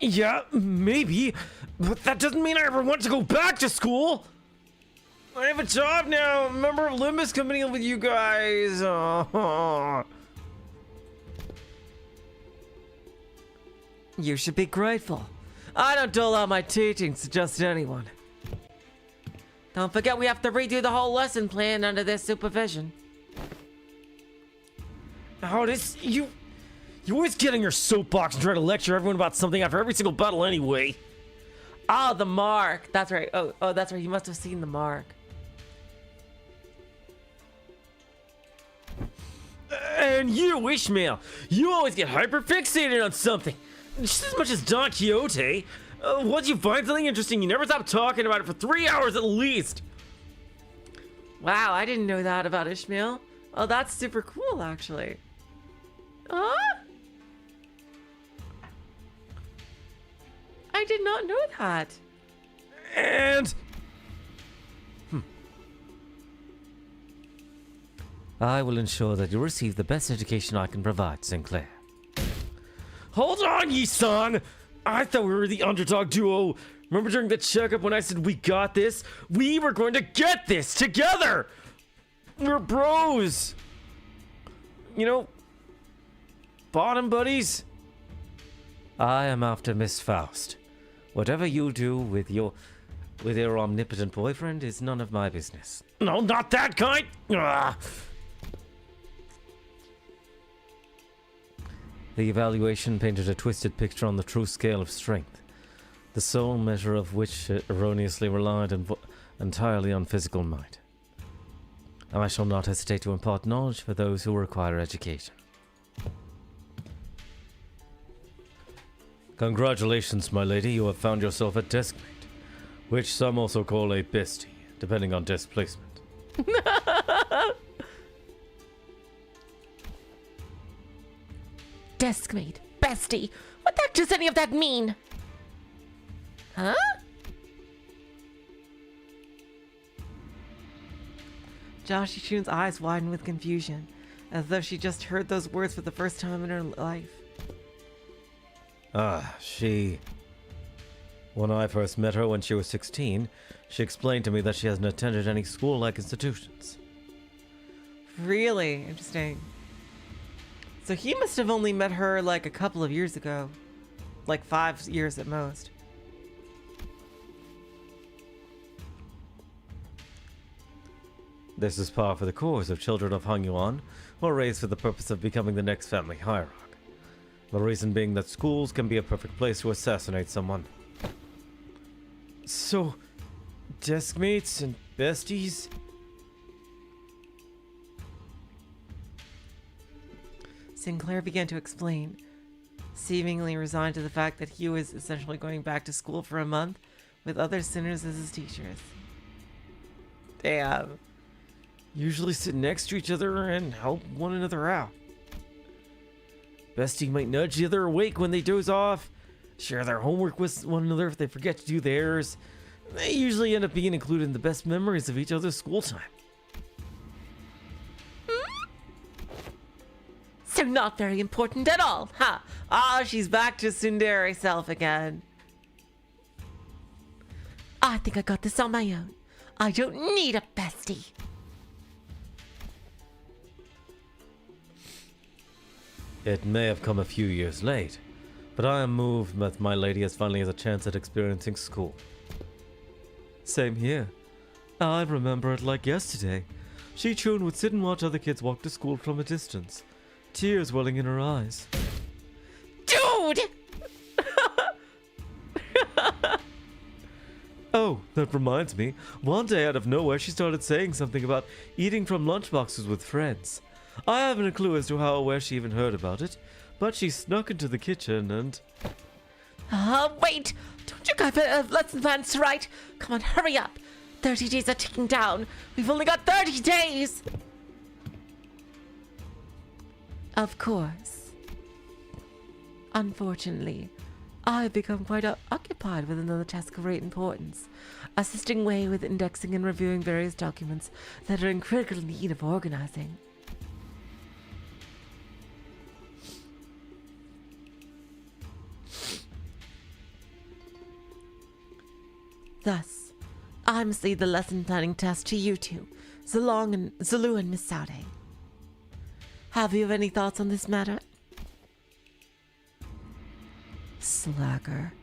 Yeah, maybe, but that doesn't mean I ever want to go back to school. I have a job now, a member of Limbus Company with you guys. Oh. You should be grateful. I don't dole out my teachings to just anyone. Don't forget we have to redo the whole lesson plan under this supervision. Oh, you always get on your soapbox and try to lecture everyone about something after every single battle anyway. Oh, the mark. That's right. Oh, that's right. You must have seen the mark. And you, Ishmael, you always get hyper-fixated on something. Just as much as Don Quixote. Once you find something interesting, you never stop talking about it for 3 hours at least. Wow, I didn't know that about Ishmael. Oh, that's super cool, actually. Huh? I did not know that. And... I will ensure that you receive the best education I can provide, Sinclair. Hold on, Yi-san! I thought we were the underdog duo. Remember during the checkup when I said we got this? We were going to get this together! We're bros! You know, bottom buddies? I am after Miss Faust. Whatever you do with your omnipotent boyfriend is none of my business. No, not that kind! Ugh. The evaluation painted a twisted picture on the true scale of strength, the sole measure of which erroneously relied entirely on physical might. I shall not hesitate to impart knowledge for those who require education. Congratulations, my lady, you have found yourself a deskmate, which some also call a bestie, depending on desk placement. Deskmate, bestie. What the heck does any of that mean? Huh? Josh Xichun's eyes widened with confusion, as though she just heard those words for the first time in her life. When I first met her when she was 16, she explained to me that she hasn't attended any school-like institutions. Really interesting. So he must have only met her like a couple of years ago. Like 5 years at most. This is par for the course of children of Hung Yuan, who are raised for the purpose of becoming the next family hierarch. The reason being that schools can be a perfect place to assassinate someone. So, deskmates and besties? Sinclair began to explain, seemingly resigned to the fact that he was essentially going back to school for a month with other sinners as his teachers. Damn. Usually sit next to each other and help one another out. Bestie might nudge the other awake when they doze off, share their homework with one another if they forget to do theirs. They usually end up being included in the best memories of each other's school time. So not very important at all, huh? Ah, she's back to tsundere self again. I think I got this on my own. I don't need a bestie. It may have come a few years late, but I am moved that my lady has finally has a chance at experiencing school. Same here. I remember it like yesterday. Xichun would sit and watch other kids walk to school from a distance, tears welling in her eyes. Dude! Oh, that reminds me. One day out of nowhere, she started saying something about eating from lunchboxes with friends. I haven't a clue as to how or where she even heard about it, but she snuck into the kitchen and... Wait! Don't you guys have lesson plans to write? Come on, hurry up! 30 days are ticking down. We've only got 30 days! Of course. Unfortunately, I've become quite occupied with another task of great importance, assisting Wei with indexing and reviewing various documents that are in critical need of organizing. Thus, I must leave the lesson planning task to you two, Zulu and Miss Saude. Have you any thoughts on this matter? Slacker.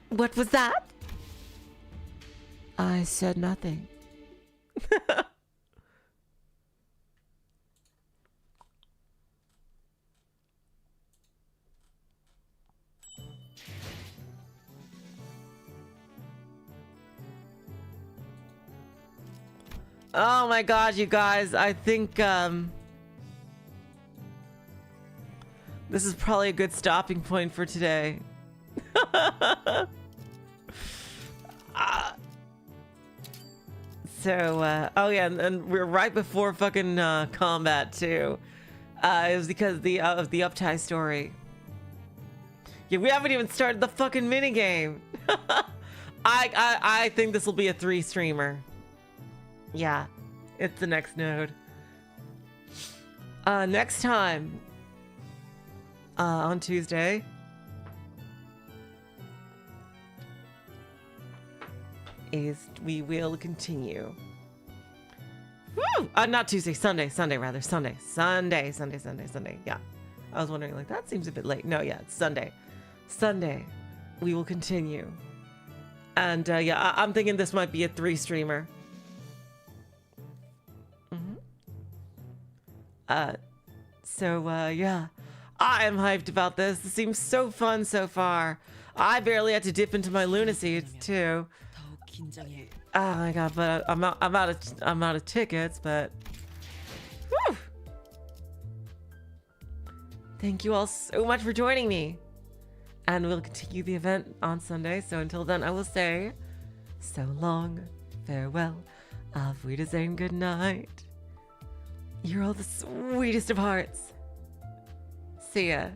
What was that? I said nothing. Oh my god, you guys, I think this is probably a good stopping point for today. Oh yeah, and we're right before fucking combat too. It was because of the uptie story. Yeah, we haven't even started the fucking minigame. I think this will be a 3-streamer. Yeah, it's the next node. Next time, on Tuesday, we will continue. Woo! Not Tuesday, Sunday rather. Sunday. Yeah. I was wondering, like, that seems a bit late. No, yeah, it's Sunday. Sunday, we will continue. And, yeah, I'm thinking this might be a 3-streamer. Yeah, I am hyped about this. This seems so fun so far. I barely had to dip into my lunacy too. Oh my god, but I'm out of tickets, but whew. Thank you all so much for joining me. And we'll continue the event on Sunday. So until then, I will say so long, farewell, auf Wiedersehen, good night. You're all the sweetest of hearts. See ya.